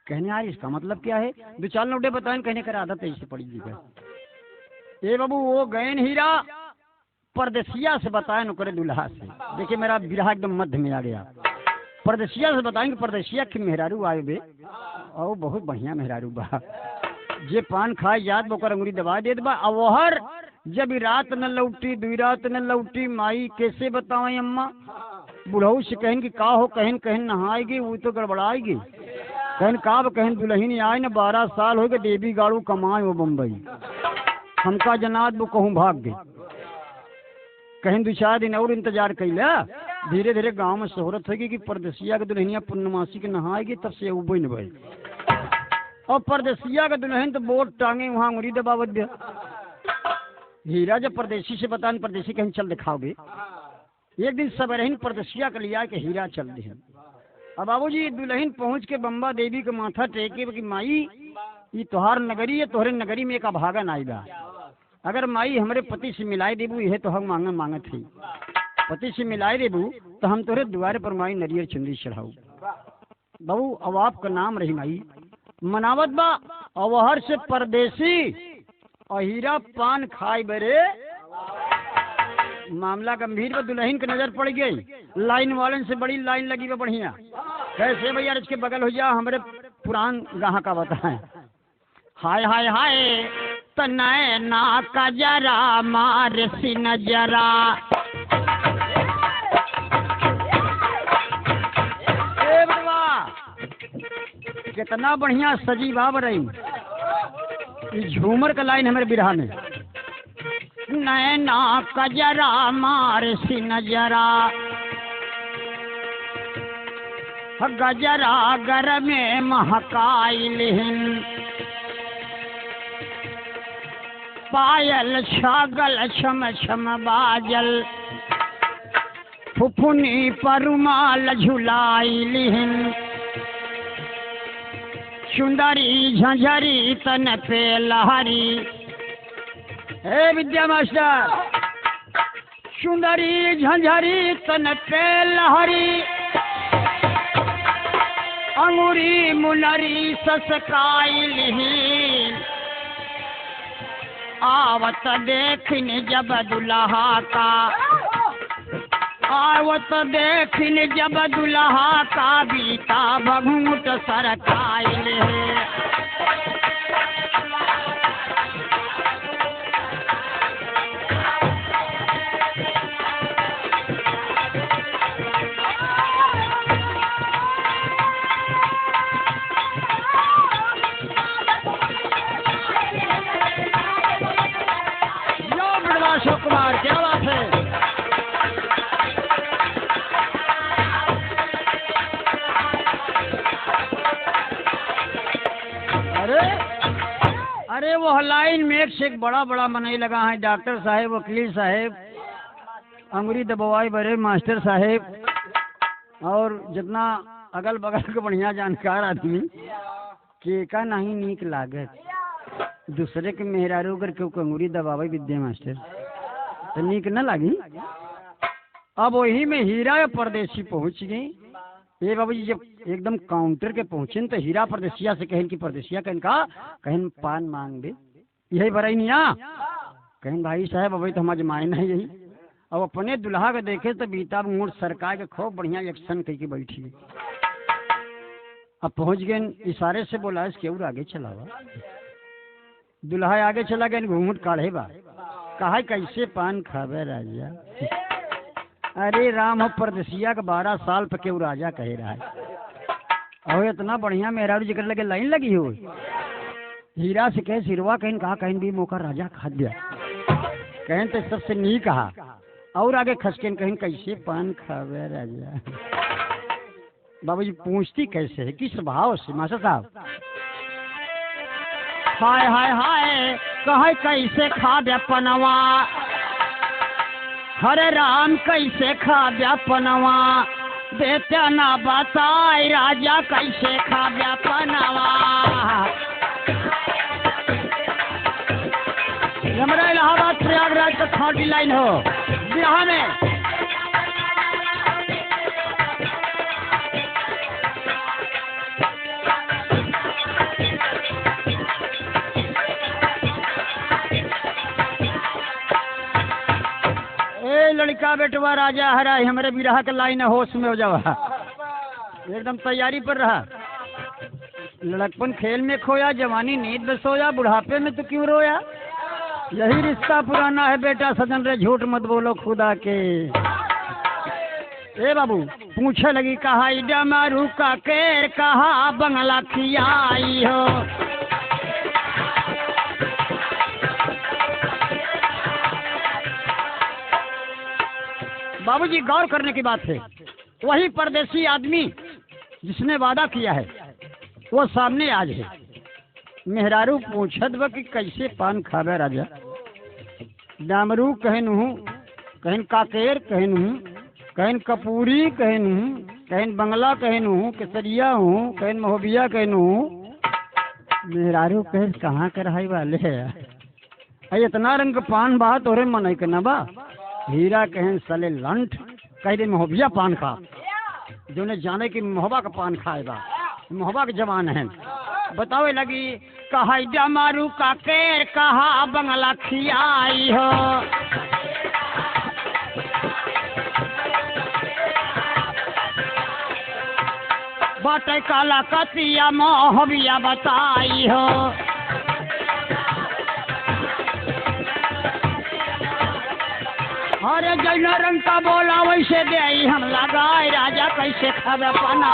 कहने यार इसका मतलब क्या है, 2-4 नोटे बताए, कहने कर आदत ऐसे पड़ी जी। ए बाबू वो गए हीरा परदेसिया से बताए नुकरे दूल्हा से। देखिए मेरा बिरहा एकदम मध्य में आ गया। परदेसिया से बताएंगे, परदेसिया की मेहरारू आए बे, और बहुत बढ़िया मेहरारू बा। जे पान खाए जात बोकर अंगुरी दबा देत बा। अवहर जब ई रात न लौटी, 2 रात न लौटी, माई कैसे बताओ अम्मा। बुढ़ऊ से कहन कि का हो, कहन कहन नहाएगी, वो तो गड़बड़ाएगी। कहन का कहन दुल्हन आए न 12 साल हो गए, देवी गाड़ू कमाए वो बम्बई, हमका जनात वो कहूँ भाग गई। कहीं 2-4 दिन और इंतजार कैला। धीरे धीरे गांव में शोहरत होगी कि परदेसिया के दुल्हनिया पूर्णमासी के नहाएगी, तब से उबई न भाई। और परदेसिया के दुल्हन तो बोट टांगे वहाँ अंगुरी दबावत दिया। हीरा जब परदेसी से बतान, परदेसी कहीं चल दिखाओगे। एक दिन सबरहीन परदेसिया के लिया के हीरा चल दिया। अब बाबूजी दुल्हन पहुँच के बम्बा देवी के माथा टेके कि माई ये तोहार नगरी है, तोहरे नगरी में एक अभागन आई बा। अगर माई हमरे पति से मिलाए देबू, यह तो हम मांगत थी। पति से मिलाए देबू तो हम तोहरे द्वारे पर माई नरियर चुनरी चढ़ाऊ। बाबू अब आपका नाम रही माई मनावत बा। अवहर से परदेसी और हीरा पान खाए बरे। मामला गंभीर बा। दुल्हन की नजर पड़ गई। लाइन वालन से बड़ी लाइन लगी बा बढ़िया। कैसे भैया इसके बगल हो जा, हमारे पुरान गाह का बताएं। हाय हाय हाय तनय ना का जरा मार सी नजरा। ए बाबा कितना बढ़िया सजी बाब रही। झूमर का लाइन हमारे बिरहा में। नैना कजरा मार सी नजरा, गजरा गर में महकाई लिहिन। पायल छागल छम छम बाजल, फुफुनी परुमाल झुलाई लिहिन। सुंदरी झंझरी तन पे लहरी। हे विद्या मास्टर, सुंदरी झंझरी तन पे लहरी। अंगूरी मुनरी ससकाई लिही। आवत देखिन जब दुल्हा का, आवत देखिन जब दुल्हा का, बीता भगूट सरकाई लिही। अशोक कुमार क्या बात है। अरे अरे वो लाइन में एक से एक बड़ा बड़ा मनाई लगा है। डॉक्टर साहेब, वकील साहेब, अंगुरी दबवाई बड़े मास्टर साहेब, और जितना अगल बगल के बढ़िया जानकार आदमी के का नहीं नीक लागत। दूसरे के मेहरारू कर के अंगुरी दबावे विद्या मास्टर तो नीक न लगी। अब वही में हीरा परदेसी पहुंच गई। ये बाबू जी जब एकदम काउंटर के पहुंचे तो हीरा परदेसिया से कहन कि परदेसिया कहन का कहन पान मांग दे। यही बराई नहीं आ कहन भाई साहब अभी तो हम अजमाए नहीं यही। अब अपने दुल्हा के देखे तो बीता मूड सरकार के खूब बढ़िया एक्शन कह के बैठी। अब पहुंच गए, इशारे से बोला इस केवल आगे चला हुआ। दुल्हा आगे चला गया, घूंघट काढ़े बा। कहा कैसे पान खावे राजा। अरे राम हो परदेसिया का 12 साल पे केवल राजा कहे रहा है। और इतना बढ़िया मेहरारू जिक्र लगे लाइन लगी हो। हीरा से कहे सिरवा कहन कहा कहन भी मौका राजा खा दिया। कहन तो सबसे नहीं कहा और आगे खसकेन कहन कैसे पान खावे राजा। बाबूजी पूछती कैसे है, किस भाव से मास्टर साहब। हाय हाय हाय कहे कैसे खा व्यापनवा। हरे राम कैसे खा व्यापनवा। बेटा ना बताए राजा कैसे खा व्यापनवा। हमारा इलाहाबाद प्रयागराज का 30 लाइन हो बिहार में। लड़का बेटवा राजा हरा हमारे बिरहा के लाइन होश में हो जावा। एकदम तैयारी पर रहा। लड़कपन खेल में खोया, जवानी नींद में सोया, बुढ़ापे में तो क्यों रोया। यही रिश्ता पुराना है बेटा सजन रे, झूठ मत बोलो खुदा के। ए बाबू पूछे लगी कहा इडा मारू का केर, कहा बंगला खियाई हो। बाबूजी गौर करने की बात है, वही परदेसी आदमी जिसने वादा किया है वो सामने आज है। मेहरारू पूछत बा कि कैसे पान खावे राजा। डामरू कहन हूँ, कहन काकेर कहन हूँ, कहन कपूरी कहन हूँ, कहन बंगला कहन हूँ, केसरिया हूँ, कहन महोबिया कहन हूँ। मेहरारू कहन कहाँ कर रहाई वाले है, इतना रंग का पान बा तोरे मन के न बा। हीरा कहन सले लंठ, कह दे महोबिया पान खा, जो ने जाने की महोबा का पान खाएगा, महोबा के जवान है। बतावे लगी कहा जमारू का केर, कहा बंगला खियाई हो। बाटे काला कतिया महोबिया बताई हो। अरे जैना रंग का बोला वैसे दे हम लगाए, राजा कैसे खावे पना।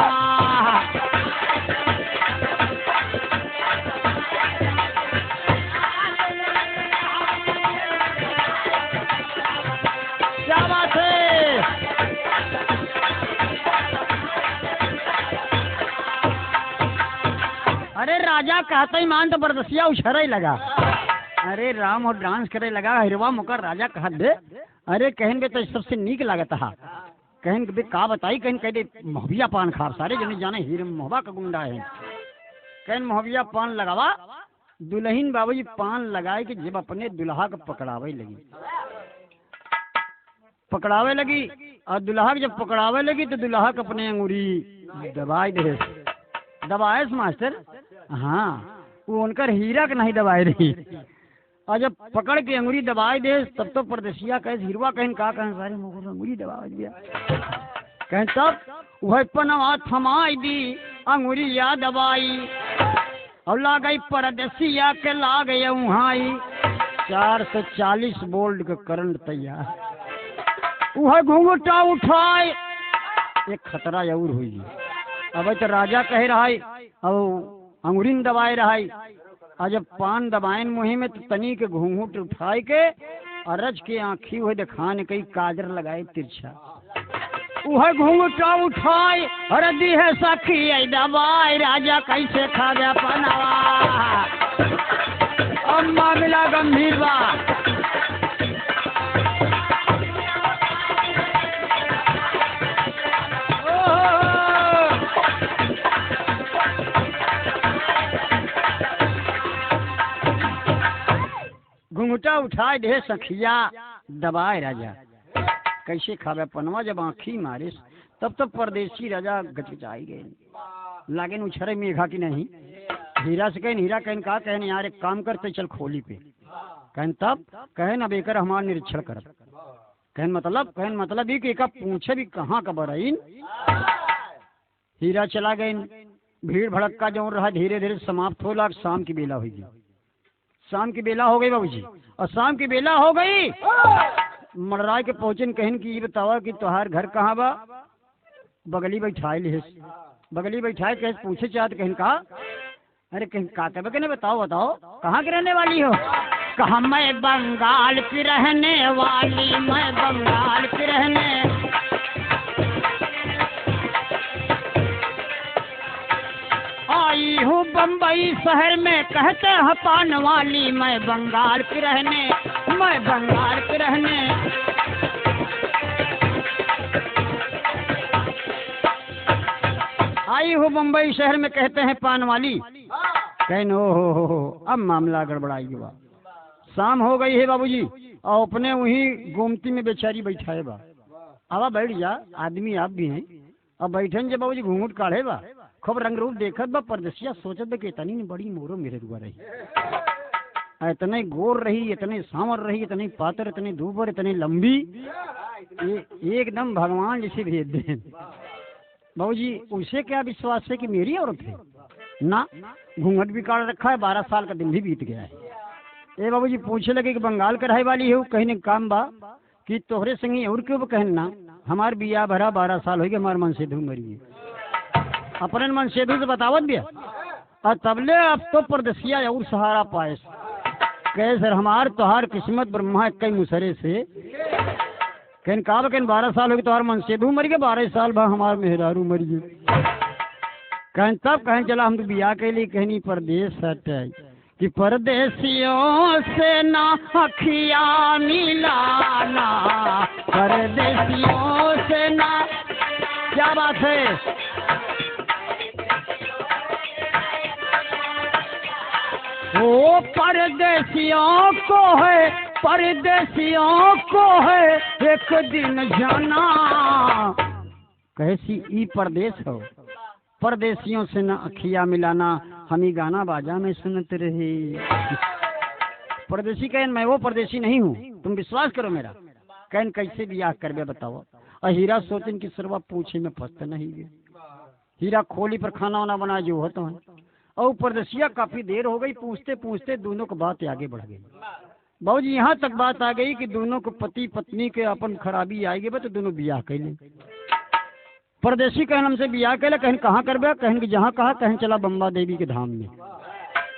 क्या बात है। अरे राजा कहते ही मान तो बरदसिया उछरे लगा। अरे राम और डांस करे लगा, हिरवा मुकर राजा कहा दे। अरे कहन बे तो सबसे नीक लागत हा। कहन बे का बताई, कहन कह दे महोबिया पान खा, सारे जने जाने हीरे महोबा का गुंडा है। कहन महोबिया पान लगावा। दुल्हन बाबूजी पान लगाए कि जब अपने दुल्हा को पकड़ावे लगी और दुल्हा जब पकड़ावे लगी तो दुल्हा को अपने अंगूरी दबाई दे। दबाए मास्टर, हाँ वो उनकर हीरा के नहीं दबाए रही। और जब पकड़ के अंगुरी दबाई दे तब तो परदेसिया कहे हिरवा कहन का कहन सारे मुकुर अंगुरी दबा दिया। कहन तब वह पनवा थमाई दी अंगुरिया दबाई और लागई परदेसिया के लाग उहाई। 440 वोल्ट का करंट तैयार। वह घूंघटा उठाए, एक खतरा जरूर हुई। अब तो राजा कह रहा है और अंगुरी दबाए रहा है। और जब पान दबाएन मुही में तो तनी के घूंघट उठाए के अरज के आँखी हुए दिखाने कई काजर लगाए तिरछा। वह घूंघटा उठाए और दी है सखी दबाए, राजा कैसे खावे पनावा। अब मामला गंभीर बा। घुंघटा उठाए दे सखिया दबाए, राजा कैसे खावे पनवा। जब आँखी मारे तब तो परदेसी राजा गचगचाई गए, लागे उछरे मेघा की नहीं। हीरा से कहन, हीरा कहन का कहन यार एक काम करते चल खोली पे। कहन तब कहन अब एक हमारा निरीक्षण कर। कहन मतलब ये कि एक पूछे भी कहाँ का बरईन। हीरा चला गए। भीड़ भड़क्का जो रहा धीरे धीरे समाप्त हो लाग। शाम की बेला हुई, शाम की बेला हो गई बाबूजी। और शाम की बेला हो गई मड़राय के पहुंचन कहन की ये बतावा कि तुहार घर कहाँ बा। बगली बैठाए ले, बगली बैठाए कह पूछे चाहत कहन का। अरे कहीं का कहने बताओ कहाँ के रहने वाली हो। कहा मैं बंगाल की रहने वाली, मैं बंगाल की रहने। आई हूँ बम्बई शहर में कहते हैं पान वाली, मैं बंगाल की रहने, मैं बंगाल की रहने। आई हूँ बम्बई शहर में कहते हैं पान वाली। कहने हो अब मामला गड़बड़ाई हुआ। शाम हो गई है बाबूजी और अपने वही गोमती में बेचारी बैठाए बा। अब बैठ जा, आदमी आप भी हैं। अब बैठन जब बाबूजी घूंघट काढ़े बा, खूब रंग रूप देखत बा। परदेसिया सोचत बा कि इतनी बड़ी मोरो मेरे दुआ रही, इतने गोर रही, इतने सांवर रही, इतने पातर, इतने दूबर, इतने लंबी, एकदम भगवान जैसे भेज दे। बाबूजी उसे क्या विश्वास है कि मेरी औरत है। ना, घूंघट भी काट रखा है, 12 साल का दिन भी बीत गया है। ए बाबूजी पूछे लगे कि बंगाल के रहे वाली है, कहने काम बा कि तोहरे संगी और क्यों कहना, हमार बिया भरा 12 साल हो गए, हमार मन से धू मरी अपने मन से धू से बतावत भी और तबले अब तो परदसिया और सहारा पाए कहे सर हमार तोहार किस्मत ब्रह्मा कई मुसरे से कहन कहा कहन 12 साल हो गए तोहार मन से धू मर गए, 12 साल भा हमार मेहरारू मर गए। कहन तब कहन चला हम तो बिया के लिए कहनी परदेश हटाई कि परदेसियों से ना अखिया मिलाना, परदेसियों से ना, क्या बात है। ओ परदेसियों को है, परदेसियों को है एक दिन जाना, कैसी ई परदेश हो, परदेसियों से ना अखिया मिलाना, हम ही गाना बाजा में सुनते रहे। परदेसी कहन मैं वो परदेसी नहीं हूँ, तुम विश्वास करो मेरा। कहन कैसे बियाह करबे बताओ। और हीरा सोचन की सरवा पूछे में फंसते नहीं गए। हीरा खोली पर खाना वाना बना जो होता है और परदेसिया काफी देर हो गई, पूछते पूछते दोनों की बात आगे बढ़ गई। बाबूजी यहाँ तक बात आ गई कि दोनों को पति पत्नी के अपन खराबी आएगी तो दोनों बियाह कैले। परदेसी कहन हमसे बियाह कैले, कहन कहाँ करबे, कहन कि जहाँ कहा, कहन चला बम्बा देवी के धाम में।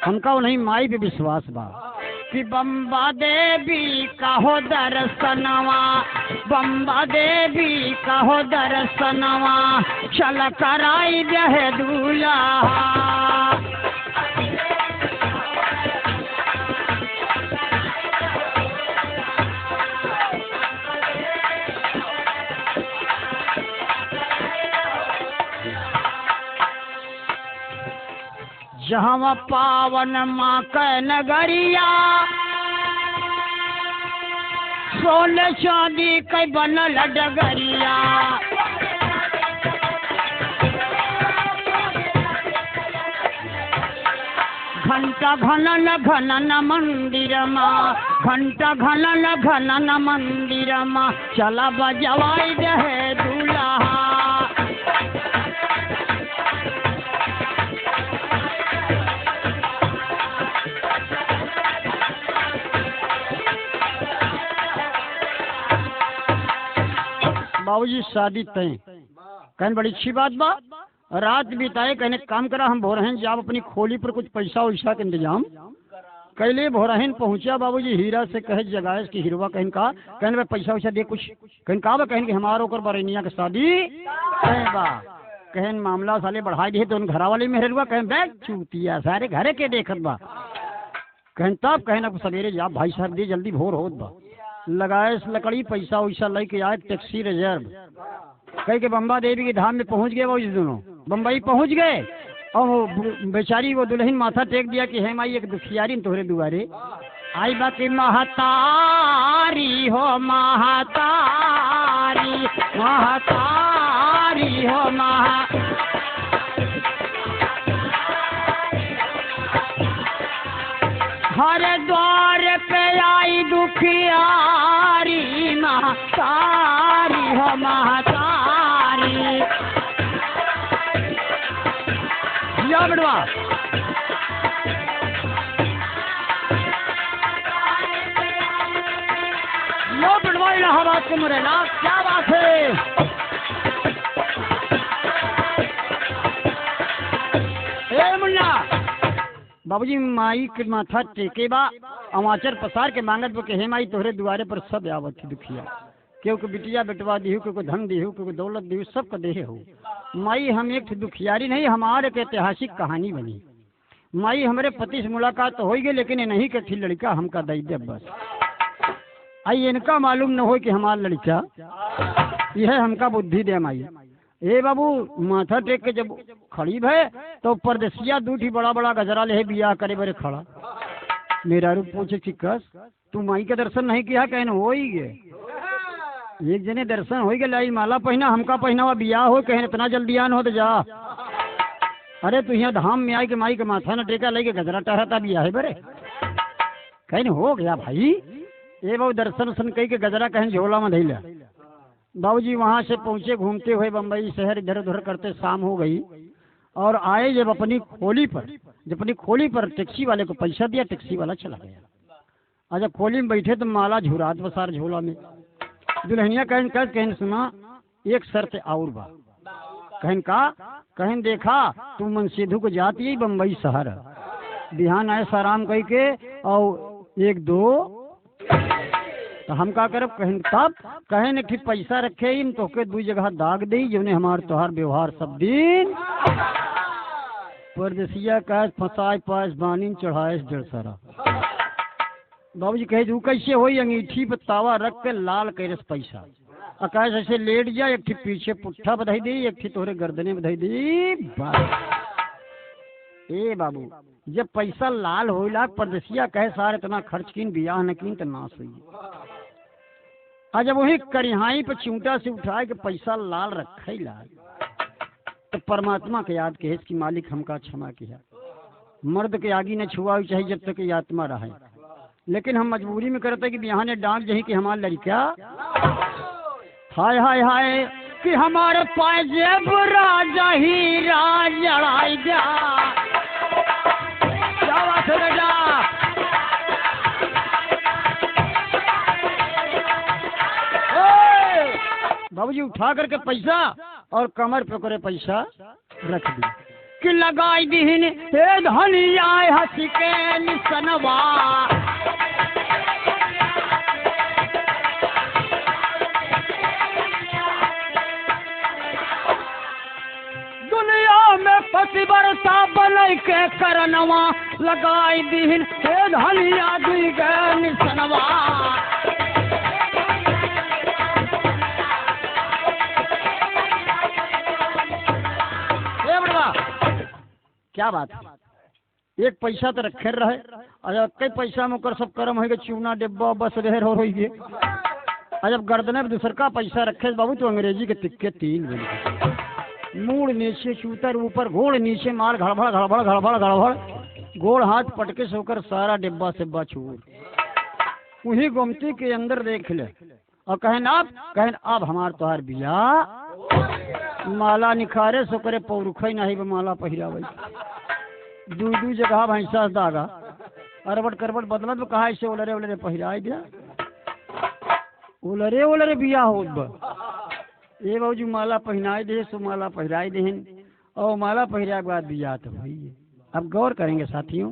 हमका उन्हीं माई पे विश्वास बा कि बम्बा देवी का हो दर्शनवा, बम्बा देवी का हो दर्शनवा, चल कराई दे दूल्हा। जहाँ पावन माँ का नगरिया, सोने चांदी कई बनल डगरिया, घंटा घनन घनन मंदिर माँ, घंटा घनन घनन मंदिर माँ, चला बजवाई दे दूल्हा। बाबूजी शादी तय कहन बड़ी अच्छी बात बा, रात बिताए कहने काम करा, हम भोरहन जाब अपनी खोली पर कुछ पैसा वैसा के इंतजाम कैले। भोरहन पहुंचा बाबूजी हीरा से कहे जगाएस की हीरवा कहन का, कहने पैसा वैसा दे कुछ, कहन का कहन कि हमारे ओकर बरनिया के शादी कहे बा, कहन मामला साले बढ़ाई दिए तो घरा वाले में हेरुआ, कहन बैग चूतिया सारे घरे के देखत बा। कहन तब कहन अब सवेरे जा भाई साहब दे जल्दी भोर होत बा। लगाए लकड़ी पैसा वैसा लेके आए, टैक्सी रिजर्व कह के बम्बा देवी के धाम में पहुंच गए। वो इस दोनों बम्बई पहुंच गए और वो बेचारी वो दुल्हन माथा टेक दिया कि हे माई एक दुखियारी तोहरे दुआरे आई बा कि महतारी हो महतारी, महतारी हो महा। हर द्वार पे आई दुखियारी, महतारी हो महतारी। या बड़वा यो बड़वा इलाहाबाद के मुरेला, क्या बात है। ए मुन्ना बाबूजी माई के माथा टेके बा, अमाचर पसार के मांगत बो के हे माई तोहरे दुआरे पर सब आवत थी दुखिया, क्योंकि बिटिया बेटवा दिहू, क्योंकि धन दिहू, क्योंकि दौलत दिहू, सब का देहे हो। माई हम एक दुखियारी नहीं, हमारे एक ऐतिहासिक कहानी बनी। माई हमारे पति से मुलाकात तो हो गई, लेकिन ये नहीं कि लड़का हमका दई दे बस। आई इनका मालूम न हो कि हमारा लड़का यह हमका बुद्धि दे माई। ए बाबू माथा टेक के जब खड़ी भे तो परदेसिया दूठी बड़ा बड़ा गजरा ले बियाह करे बरे खड़ा। मेरा रूप पूछे चिक्कस तू माई के दर्शन नहीं किया, कहन हो ही गए। एक जने दर्शन हो गए, लाई माला पहना, हमका पहना हुआ बियाह हो, कहन इतना जल्दी आन हो तो जा। अरे तू यहाँ धाम में आई के माई के माथा न टेका लेके गजरा टहराता बियाह है बरे, कहन हो गया भाई। ए बाबू दर्शन सन कही के गजरा कहन झोला में धैला। बाबूजी वहाँ से पहुँचे घूमते हुए बम्बई शहर, इधर उधर करते शाम हो गई। और आए जब अपनी खोली पर टैक्सी वाले को पैसा दिया, टैक्सी वाला चला गया। और जब खोली में बैठे तो माला झुरात बसार झोला में। दुल्हनिया कहन सुना एक शर्त और बा। कहन देखा तू मनसेधु को जाती है बम्बई शहर, बिहान आए साराम कह के और एक दो तो हम का करब। कहन तब कहन कि पैसा रखे इन तो के दू जगह दाग दी जोने हमार तोहार व्यवहार सब दिन। परदेसिया कह फंसाए पास बानी चढ़ाए जड़सरा। बाबूजी कहे तू कैसे होई, अंगीठी पे तावा रख के लाल कैरस पैसा अकाश ऐसे लेट जा, एक थी पीछे पुट्ठा बधाई दी, एक थी तोहरे गर्दने बधाई दी। ए बाबू जब पैसा लाल होइला परदेसिया कहे सार इतना खर्च कीन बियाह न कीन तो नाश हुई। आज जब वही करिहाई पे चिमटा से उठाए के पैसा लाल रखे लाल तो परमात्मा के याद के कि मालिक हमका क्षमा किया। मर्द के आगे न छुआ चाहे जब तक ये आत्मा रहे, लेकिन हम मजबूरी में करते कि बिहान ने डांट जही कि हमारे लड़का हाय हाय हाय कि हमारे पाए जेब राजा ही राज जड़ाई जा। बाबूजी उठा करके पैसा और कमर पे करे पैसा रख दी कि लगाई दीन हे धनिया हंस के निसनवा। दुनिया में पति बरसा बन के करनवा लगाई दीन हे धनिया दी गए निसनवा। क्या बात है, एक पैसा तो रखे रहे और कई पैसा में कर सब कर्म है चूना डिब्बा बस रहे हो रही है। और जब गर्दने में दूसर का पैसा रखे बाबू तो अंग्रेजी के तिक्के तीन बन मूड नीचे चूतर ऊपर घोड़ नीचे माल घड़बड़ घड़बड़ घड़बड़ घड़बड़ गोड़ हाथ पटके से होकर सारा डिब्बा सिब्बा चूर वही गोमती के अंदर देख ले और कहन अब हमार तोहार बिया माला निखारे सो करे पौरुखई नहीं माला पहिरावे दू जगह भैंसा दागा अरबट करबट बदलत में कहा ऐसे ओलरे ओलरे पहिराए दिया ओलरे बिया होत बा। ए बाबूजी माला पहनाए दे सो माला पहिराए देहन और माला पहिराए के बाद बिया तो हुई है। अब गौर करेंगे साथियों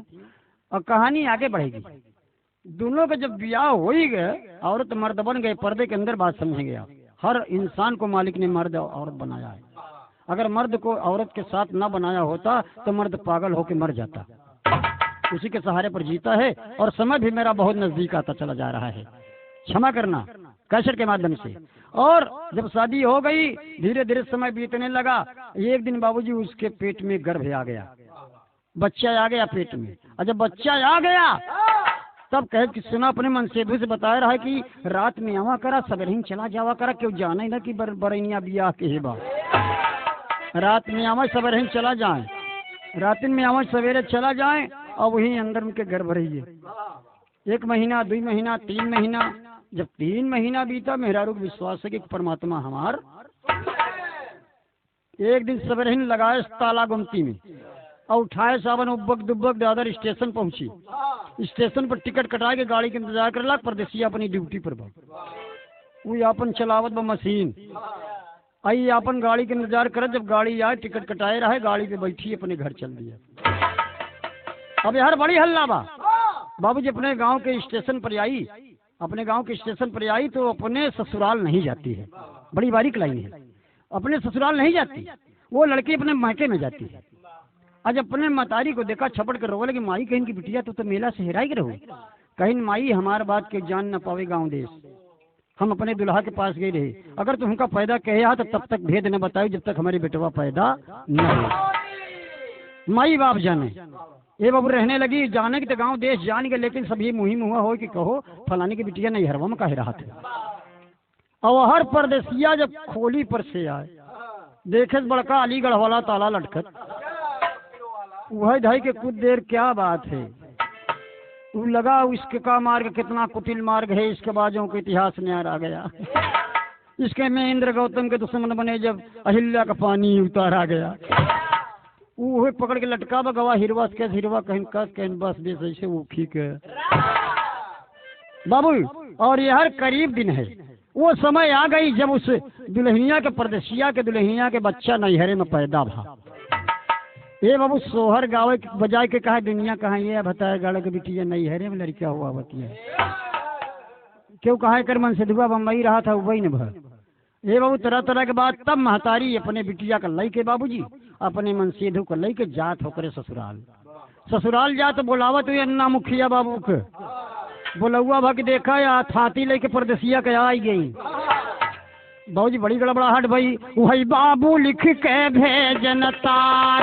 और कहानी आगे बढ़ेगी। दोनों का जब बिया हो ही गए औरत मर्द बन गए, पर्दे के अंदर बात समझेंगे आप। हर इंसान को मालिक ने मर्द और औरत बनाया है। अगर मर्द को औरत के साथ न बनाया होता तो मर्द पागल होकर मर जाता। उसी के सहारे पर जीता है और समय भी मेरा बहुत नजदीक आता चला जा रहा है, क्षमा करना कैसेट के माध्यम से। और जब शादी हो गई धीरे धीरे समय बीतने लगा। एक दिन बाबूजी उसके पेट में गर्भ आ गया, बच्चा आ गया पेट में। और जब बच्चा आ गया तब कहे कि सुना अपने मन से बताया रहा है कि रात में आवा करा सवेरे चला जावा करा, क्यों जाना ही ना कि बरैनिया बिया के हेबा। रात में आवा सवेरे चला जाए, रात में आवा सवेरे चला जाए और वही अंदर उनके गर्भ रही है। 1 महीना 2 महीना 3 महीना। जब 3 महीना बीता मेहरारू को विश्वास है कि परमात्मा हमार। एक दिन सवेरे लगाए ताला गुमती में और उठाए सावन उब्बक दुब्बक दादर स्टेशन पहुंची। स्टेशन पर टिकट कटा के गाड़ी के इंतजार कर ला। परदेसिया अपनी ड्यूटी पर वो अपन चलावत ब मशीन आई अपन गाड़ी के इंतजार कर। जब गाड़ी आए टिकट कटाए रहे गाड़ी पे बैठी अपने घर चल दिया। अब यार बड़ी हल्ला बा। बाबूजी अपने गांव के स्टेशन पर आई, अपने गांव के स्टेशन पर आई तो अपने ससुराल नहीं जाती है। बड़ी बारीक लाइन है, अपने ससुराल नहीं जाती, वो लड़की अपने मायके में जाती है। आज अपने मतारी को देखा छपट कर रोने लगी, माई कहीं की बिटिया तो मेला से हेराई के रहो। कहीं माई हमारे बात के जान न पावे गाँव देश। हम अपने दुल्हा के पास गए रहे, अगर तुमका पैदा कहे तो तब तक भेद न बताओ जब तक हमारी बेटवा पैदा न हो। माई बाप जाने ये बाबू रहने लगी। जाने की तो गाँव देश जान गए, लेकिन सभी मुहिम हुआ हो कि कहो फलाने की बिटिया नहीं हरवा में कहे रहा था। और हर परदेसिया जब खोली पर से आए देखे बड़का अलीगढ़ वाला ताला लटकत वही ढाई के कुछ देर क्या बात है वो लगा उसके का मार्ग कितना कुटिल मार्ग है। इसके बाजों के इतिहास में आ गया। इसके में इंद्र गौतम के दुश्मन बने जब अहिल्या का पानी उतारा गया। वो पकड़ के लटका गवा हिरवा के हिरवा कहीं कस कहीं बस बेस ऐसे वो ठीक है बाबू। और ये हर करीब दिन है, वो समय आ गई जब उस दुल्हनिया के परदेसिया के दुल्हनिया के बच्चा नैहरे में पैदा भा। ये बाबू सोहर गावे बजाय के कहा दुनिया कहाँ ये बताया गाड़े के बिटिया नैहरे में लड़किया हुआ बतिया क्यों कहा कर मन से दुआ बम्बई रहा था वही न भर। ये बाबू तरह तरह के बाद तब महतारी अपने बिटिया का लई के बाबूजी अपने मन सेधु को लई के जात होकर ससुराल। ससुराल जा तो बोलावत हुई अन्ना मुखिया बाबू के बोलौआ भग देखा या थाती लेके परदेसिया के आई गई। बाबूजी बड़ी गड़बड़ाहट भाई वही बाबू लिख के भेजन तार,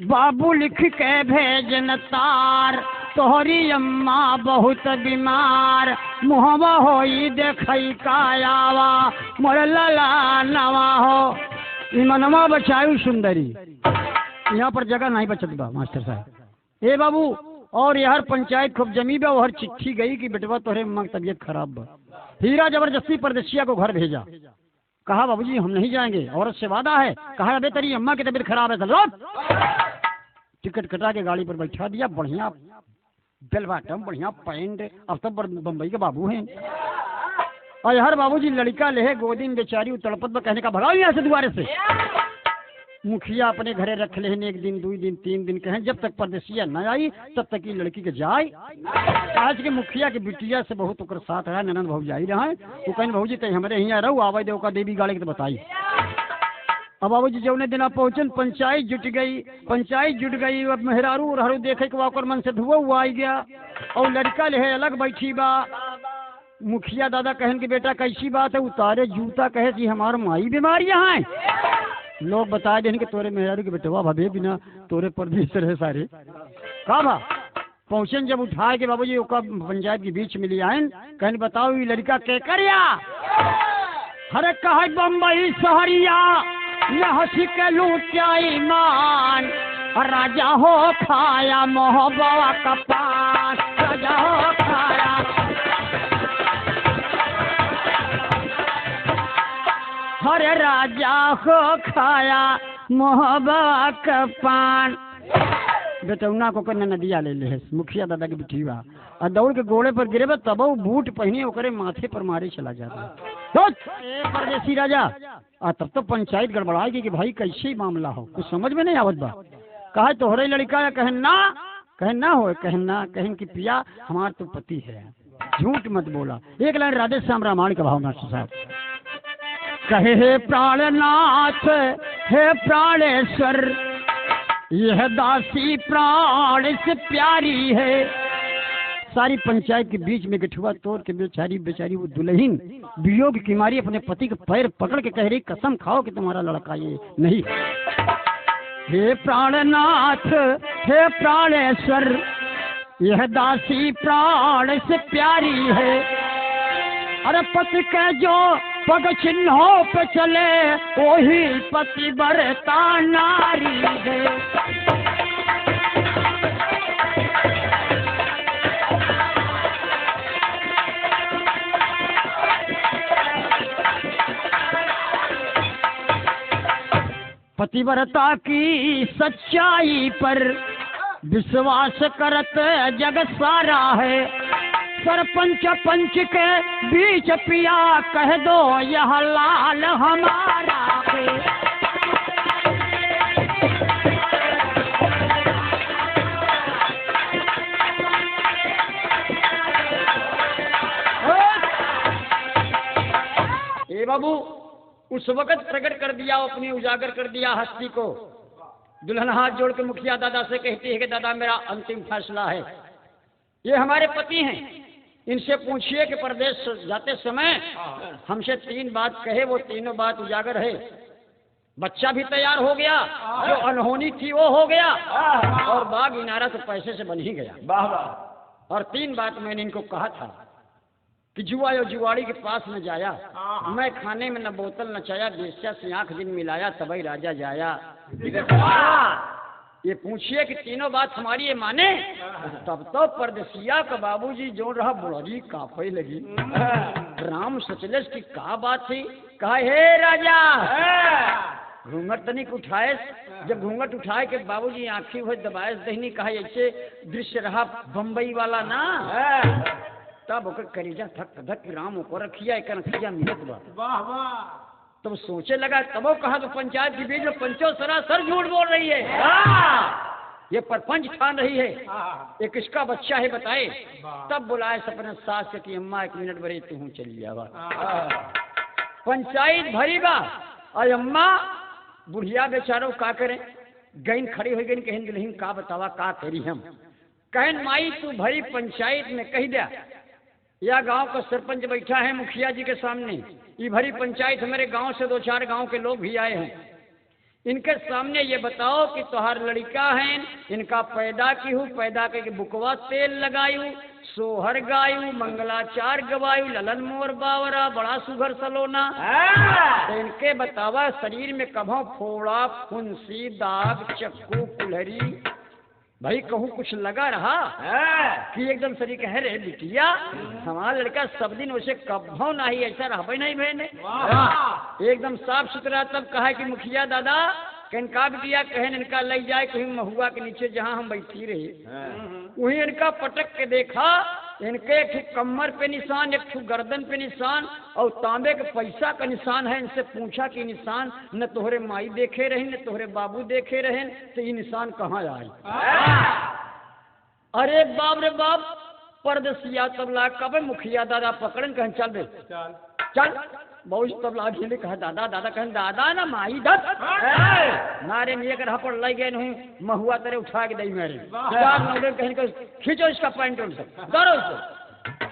बाबू लिख के भेजन तार तोहरी अम्मा बहुत बीमार मुहवा होई देखई कायावा मोर लला नवा हो मनवा बचायु सुंदरी। यहाँ पर जगह नहीं बचत बा मास्टर साहब। ए बाबू और यहर पंचायत खूब जमी बा हर चिट्ठी गई कि बेटवा तोहरे अम्मा की तबीयत खराब बा। हीरा जबरदस्ती परदेसिया को घर भेजा। कहा बाबूजी हम नहीं जाएंगे, औरत से वादा है। कहा अबे तेरी अम्मा की तबीयत खराब है चलो। टिकट कटा के गाड़ी पर बैठा दिया, बढ़िया बेल बाटम बढ़िया पैंट। अब तो बम्बई के बाबू हैं। और हर बाबूजी लड़का ले गोदी में बेचारी तड़पत में कहने का भगाओ यहाँ से दोबारे से। मुखिया अपने घरे रख ले एक दिन 2 दिन 3 दिन कहें जब तक परदेसिया न आई तब तक की लड़की के जाए। आज के मुखिया के बिटिया से बहुत ओकर साथ है ननद भौजाई रहा है। वो कहीं भौजी तय हमारे यहाँ रहू आवाज दे का देवी गाड़े के तो बताई। अब बाबूजी जौने दिन पहुंचन पंचायत जुट गई। अब मेहरारू और हरू देखे के वाकर मन से धुआ हुआ आई गया और लड़का ले अलग बैठी बा। मुखिया दादा कहन के बेटा कैसी बात है उतारे जूता कहे कि हमार माई बीमार यहाँ है। लोग बताए देन के तोरे मेहरारू के बेटवा भवे बिना तोरे परदेश रहे सारे का भा। पहुंचन जब उठाए के बाबूजी ओका पंचायत के बीच में ले आयन कहन बताओ ये लड़का के करिया। हरे कहा बम्बई शहरिया हसी के लूटिया ईमान राजा हो खाया मोहब्बा का पान राजा हो खाया। हरे राजा हो खाया मोहब्बा का पान। बेटौना को कन्या नदिया ले ले मुखिया दादा की बिठीवा और दौड़ के घोड़े पर गिरे तब वो बूट पहने ओकरे माथे पर मारे चला जाता परदेसी राजा। तब तो पंचायत गड़बड़ाएगी कि भाई कैसे मामला हो कुछ समझ में नहीं आवत बा। कहा तोहरे लड़का या कहन ना हो कहन कि पिया हमार तो पति है झूठ मत बोला। एक लाइन राधे श्याम रामायण का भाव मास्टर साहब कहे हे प्राणनाथ हे प्राणेश्वर यह दासी प्राण से प्यारी है। सारी पंचायत के बीच में गठुआ तोड़ के बेचारी वो दुल्हन वियोग की मारी अपने पति के पैर पकड़ के कह रही कसम खाओ कि तुम्हारा लड़का ये नहीं। हे प्राणनाथ हे प्राणेश्वर यह दासी प्राण से प्यारी है। अरे पति के जो पग चिन्हों पे चले वही पति बरता नारी है। पतिव्रता की सच्चाई पर विश्वास करत जग सारा है। सरपंच पंच के बीच पिया कह दो यह लाल हमारा है। ए बाबू उस वक्त प्रकट कर दिया अपनी उजागर कर दिया हस्ती को। दुल्हन हाथ जोड़ के मुखिया दादा से कहती है कि दादा मेरा अंतिम फैसला है। ये हमारे पति हैं, इनसे पूछिए कि परदेश जाते समय हमसे 3 बात कहे, वो तीनों बात उजागर है। बच्चा भी तैयार हो गया, जो अनहोनी थी वो हो गया और बाग इनारा तो पैसे से बन ही गया। और 3 बात मैंने इनको कहा था कि जुआ या जुआड़ी के पास न जाया, मैं खाने में न बोतल न चाया, बेस्या से आंख दिन मिलाया तबई राजा जाया। ये पूछिए कि तीनों बात हमारी ये माने। तब तो परदेसिया का बाबूजी जो रहा बुढ़ी काफे लगी। राम सचलस की का बात थी। कहा हे राजा घूंघट तनिक उठाए। जब घूंघट उठाए के बाबूजी आंखी हुए दबाए दहनी। कहा ऐसे दृश्य रहा बम्बई वाला ना। तब ओकर करीजा धक धक राम ऊपर रखिया एक रखिया मिलत बा। वाह वाह। तब सोचे लगा तबो कहा तो पंचायत के बीच में पंचो सरासर झूठ बोल रही है। ये परपंच ठान रही है। ये किसका बच्चा है बताए। तब बुलाए सपने सास से कि अम्मा 1 मिनट बड़े तू चली जावा। पंचायत भरी बा और अम्मा बुढ़िया बेचारो का करें। गईन खड़ी हुई गई कहें दुल्हन का बतावा का करी हम। कहें माई तू भरी पंचायत में कह दिया या गांव का सरपंच बैठा है मुखिया जी के सामने। ये भरी पंचायत हमारे गांव से 2-4 गांव के लोग भी आए हैं। इनके सामने ये बताओ कि तुहार लड़का है इनका पैदा की हूँ। पैदा करके बुकवा तेल लगायू सोहर गायू मंगलाचार गवायू ललन मोर बावरा बड़ा सुघर सलोना। तो इनके बतावा शरीर में कभों फोड़ा फुंसी दाग चक्कू कुल्हरी भाई कहूँ कुछ लगा रहा कि एकदम शरीर कह रहे बिटिया हमारा लड़का सब दिन वैसे कभों नहीं ऐसा रहा नहीं बहने एकदम साफ सुथरा। तब कहा कि मुखिया दादा इनका बिटिया कहें इनका लग जाए कहीं महुआ के नीचे जहाँ हम बैठी रहे वहीं इनका पटक के देखा। इनके एक कमर पे निशान एक गर्दन पे निशान और तांबे के पैसा का निशान है। इनसे पूछा कि निशान न तोहरे माई देखे रहे न तोहरे बाबू देखे रहे तो ये निशान कहाँ आए। अरे बाप रे बाप परदेसिया तबला कब मुखिया दादा पकड़न कहें चल बे चल बहुत तबला झेले कहा दादा दादा कहें दादा ना माई दत नारे नहीं कर पर लग गए नहीं महुआ तेरे उठा के दई मेरे कहें खींचो इसका पैंट करो इसको।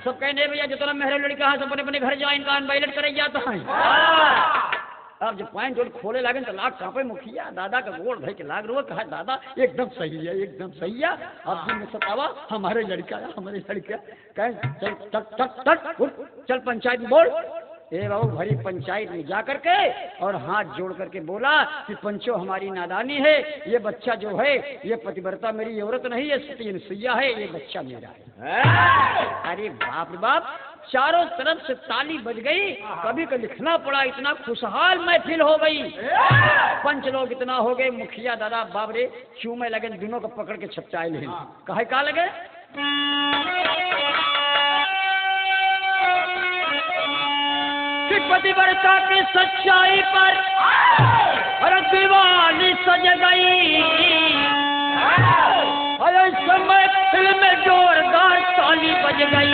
सब कहने भैया जितना मेहरे लड़का है सब अपने अपने घर जाए इनका बैलेट करे जाता है। अब जब पैंट और खोले लगे तो लाग कांपे मुखिया दादा का गोड़ भाई के लाग रो कहा दादा एकदम सही है एकदम सही है। अब दिन में सतावा हमारे लड़का कहें चल तक तक तक चल पंचायत में बोल। ए बाबू भरी पंचायत में जा करके और हाथ जोड़ करके बोला कि पंचो हमारी नादानी है। ये बच्चा जो है ये पतिव्रता मेरी औरत नहीं है सती सुइया है ये बच्चा मेरा है। अरे बाप रे बाप चारों तरफ से ताली बज गई। कभी को लिखना पड़ा इतना खुशहाल महफिल हो गई। पंच लोग इतना हो गए मुखिया दादा बाप रे चूमे लगे दोनों को पकड़ के छपचाए ले कहे का लगे। पतिव्रता की सच्चाई पर अरे दीवानी सज गई। अरे समय फिल्म में जोरदार ताली बज गई।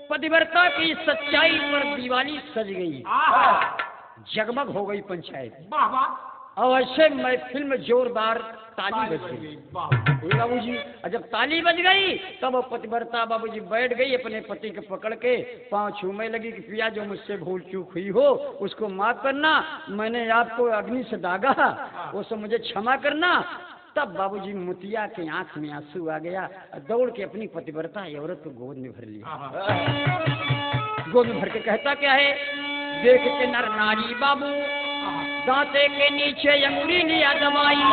पतिव्रता की सच्चाई पर दिवाली सज गई जगमग हो गई पंचायत। और ऐसे महफिल में जोरदार ताली बज गई। बाबूजी जब ताली बज गई तब पतिव्रता बाबूजी बैठ गई अपने पति के पकड़ के पाँव छूने लगी कि पिया जो मुझसे भूल चूक हुई हो उसको माफ करना। मैंने आपको अग्नि से दागा वो सब मुझे क्षमा करना। तब बाबूजी मुतिया के आंख में आंसू आ गया। दौड़ के अपनी पतिव्रता औरत को गोद में भर लिया। गोद में भर के कहता क्या है देख के नर नारी बाबू दांते के नीचे अंगुली लिया दबाई।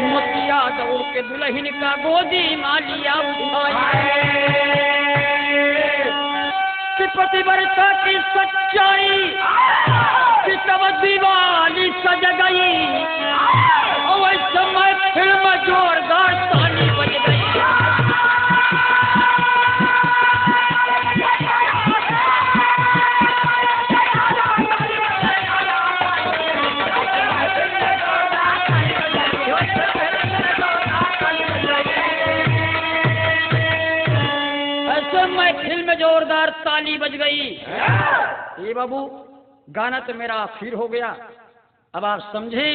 मुतिया दौड़ के दुल्हन का गोदी मालिया उठाई। कि पतिव्रता की सच्चाई कि तब दिवाली सज गई। और इस समय फिल्म जोरदार ताली बज गई। फिल्म जोरदार ताली बज गई। ये बाबू गाना तो मेरा आखिर हो गया। अब आप समझें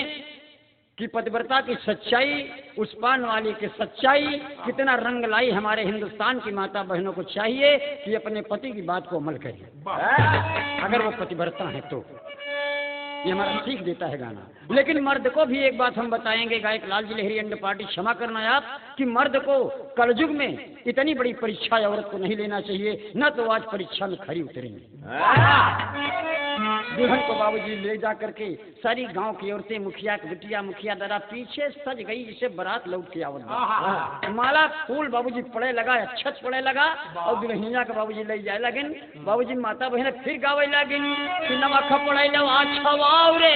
कि पतिव्रता की सच्चाई, उस पान वाली की सच्चाई कितना रंग लाई। हमारे हिंदुस्तान की माता बहनों को चाहिए कि अपने पति की बात को अमल करें, अगर वो पतिव्रता है तो। ये हमारा सीख देता है गाना। लेकिन मर्द को भी एक बात हम बताएंगे, गायक लालजी लहरी एंड पार्टी, क्षमा करना आप, कि मर्द को कलयुग में इतनी बड़ी परीक्षा औरत को नहीं लेना चाहिए, न तो आज परीक्षा में खरी उतरेंगे। दुल्हन को बाबूजी ले जा करके सारी गांव की औरतें, मुखिया की बिटिया, मुखिया दादा पीछे सज गई, जिसे बारात लौट के आवत, माला फूल बाबूजी पड़े लगा, अच्छत पड़े लगा, और दुल्हनिया के बाबूजी ले जाए लगिन। बाबूजी माता बहन फिर गावे लगिन कि नमक पड़े लवा छवाव रे,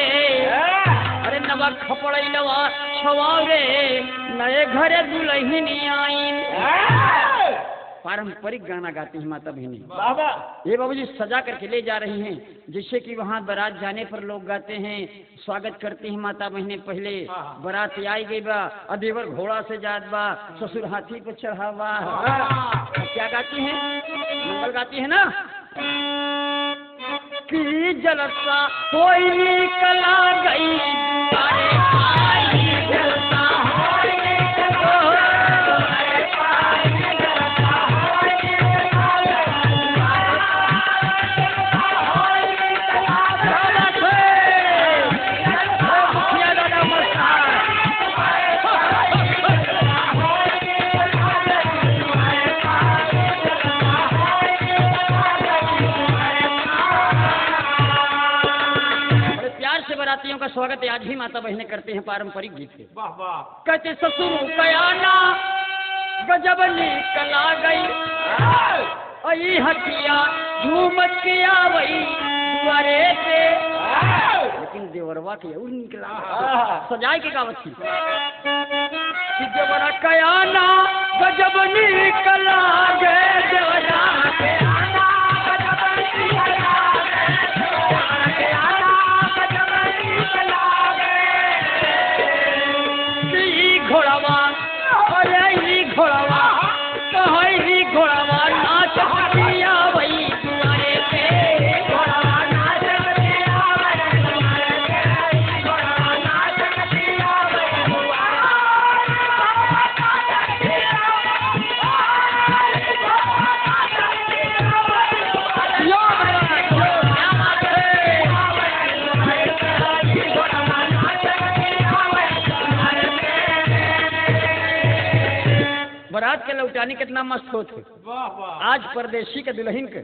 अरे नमक पड़े लवा छवाव रे, नए घरे दुल्हनी आईन। पारंपरिक गाना गाती हैं माता बहनी। ये बाबूजी सजा करके ले जा रही हैं, जिससे कि वहाँ बारात जाने पर लोग गाते हैं, स्वागत करती हैं माता बहने। पहले बारात आई गई बा, अदेवर घोड़ा से जात बा, ससुर हाथी पर चढ़ा बा। क्या गाती हैं? मंगल गाती है ना कि जलसा कोई निकला गई, अरे जलसा बारातियों का स्वागत आज भी माता बहने करते हैं पारंपरिक गीत से। कहते ससुर कयाना गजब निकला गई, आई हटिया झूमत के आवई दुआरे से, लेकिन देवरवा के और निकला सजाए के गावत थी कि देवरा कयाना गजब निकला गए, देवरा कयाना गजब निकला घोड़ावा, अरे घोड़ावा कहीं घोड़ावा नाच दिया वही दुआरे पे, घोड़ावा नाच दिया वही दुआरे पे, घोड़ावा नाच दिया वही बारात के लौटानी कितना मस्त होते। आज परदेशी के दुल्हन के,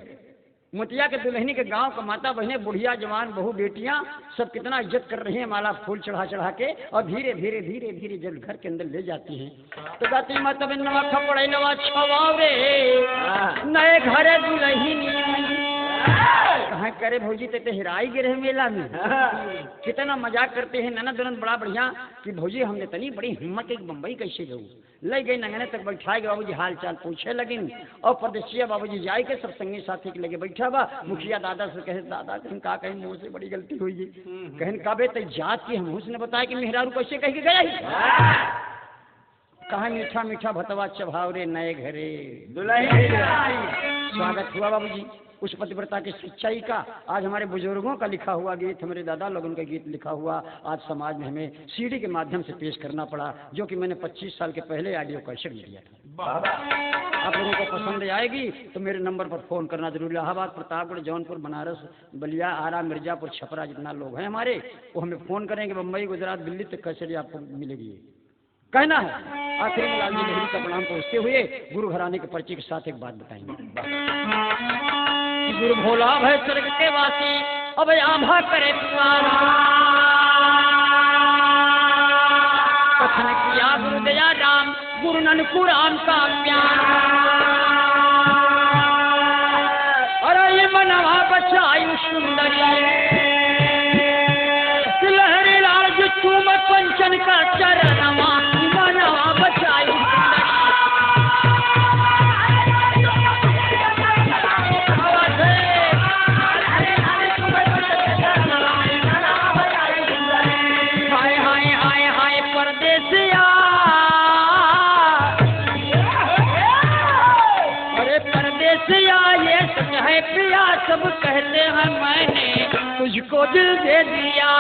मोतिया के दुल्हनी के गांव का माता बहने, बुढ़िया जवान बहू बेटियां सब कितना इज्जत कर रही हैं, माला फूल चढ़ा चढ़ा के, और धीरे धीरे धीरे धीरे जब घर के अंदर ले जाती हैं तो कहती माता बहन नवा खपड़े नवा छवावे नए घरे दुल्हनी। कहाँ करे भौजी ते हिराई गिरे मेला में, कितना मजाक करते हैं ननद ननद बड़ा बढ़िया कि भौजी हमने तनी बड़ी हिम्मत एक बम्बई कैसे गऊ, ले गई नंगने तक बैठाए बाबूजी हाल चाल पूछे लगिन, और परदेसिया बाबूजी जाए के सब संगी साथी के लगे बैठा बा। मुखिया दादा से कहे दादा कहीं का कहीं मुँह से बड़ी गलती हुई है, कहन काबे तक जात की हम उसने बताया कि मेहरारू कैसे कह के गया ही, कहा मीठा मीठा भतवा चभाव रे नए घरे दुल्हन। स्वागत हुआ बाबूजी उस पतिव्रता की सच्चाई का। आज हमारे बुजुर्गों का लिखा हुआ गीत, हमारे दादा लोगों का गीत लिखा हुआ आज समाज में हमें सीडी के माध्यम से पेश करना पड़ा, जो कि मैंने 25 साल के पहले ऑडियो कैसेट में दिया था। आप लोगों को पसंद आएगी तो मेरे नंबर पर फ़ोन करना जरूर। इलाहाबाद, प्रतापगढ़, जौनपुर, बनारस, बलिया, आरा, मिर्जापुर, छपरा जितना लोग हैं हमारे, वो हमें फ़ोन करेंगे। मुंबई, गुजरात, दिल्ली तक कैसेट आपको मिलेगी, कहना है। आखिर में लालजी लहरी का प्रणाम पहुँचते हुए गुरु घराने के परिचय के साथ एक बात बताएंगे। गुरु भोला भय स्वर्ग के वासी, अब आभा करे तुम्हारा, कथन किया गुरु दया राम, गुरु ननकुराम का प्यार, अरे ये मनवा बचायु सुंदरी, लहरी लाल जो चूमत पंचन का चरणवा, मनवा बचायु पिया, सब कहते हैं मैंने तुझको दिल दे दिया।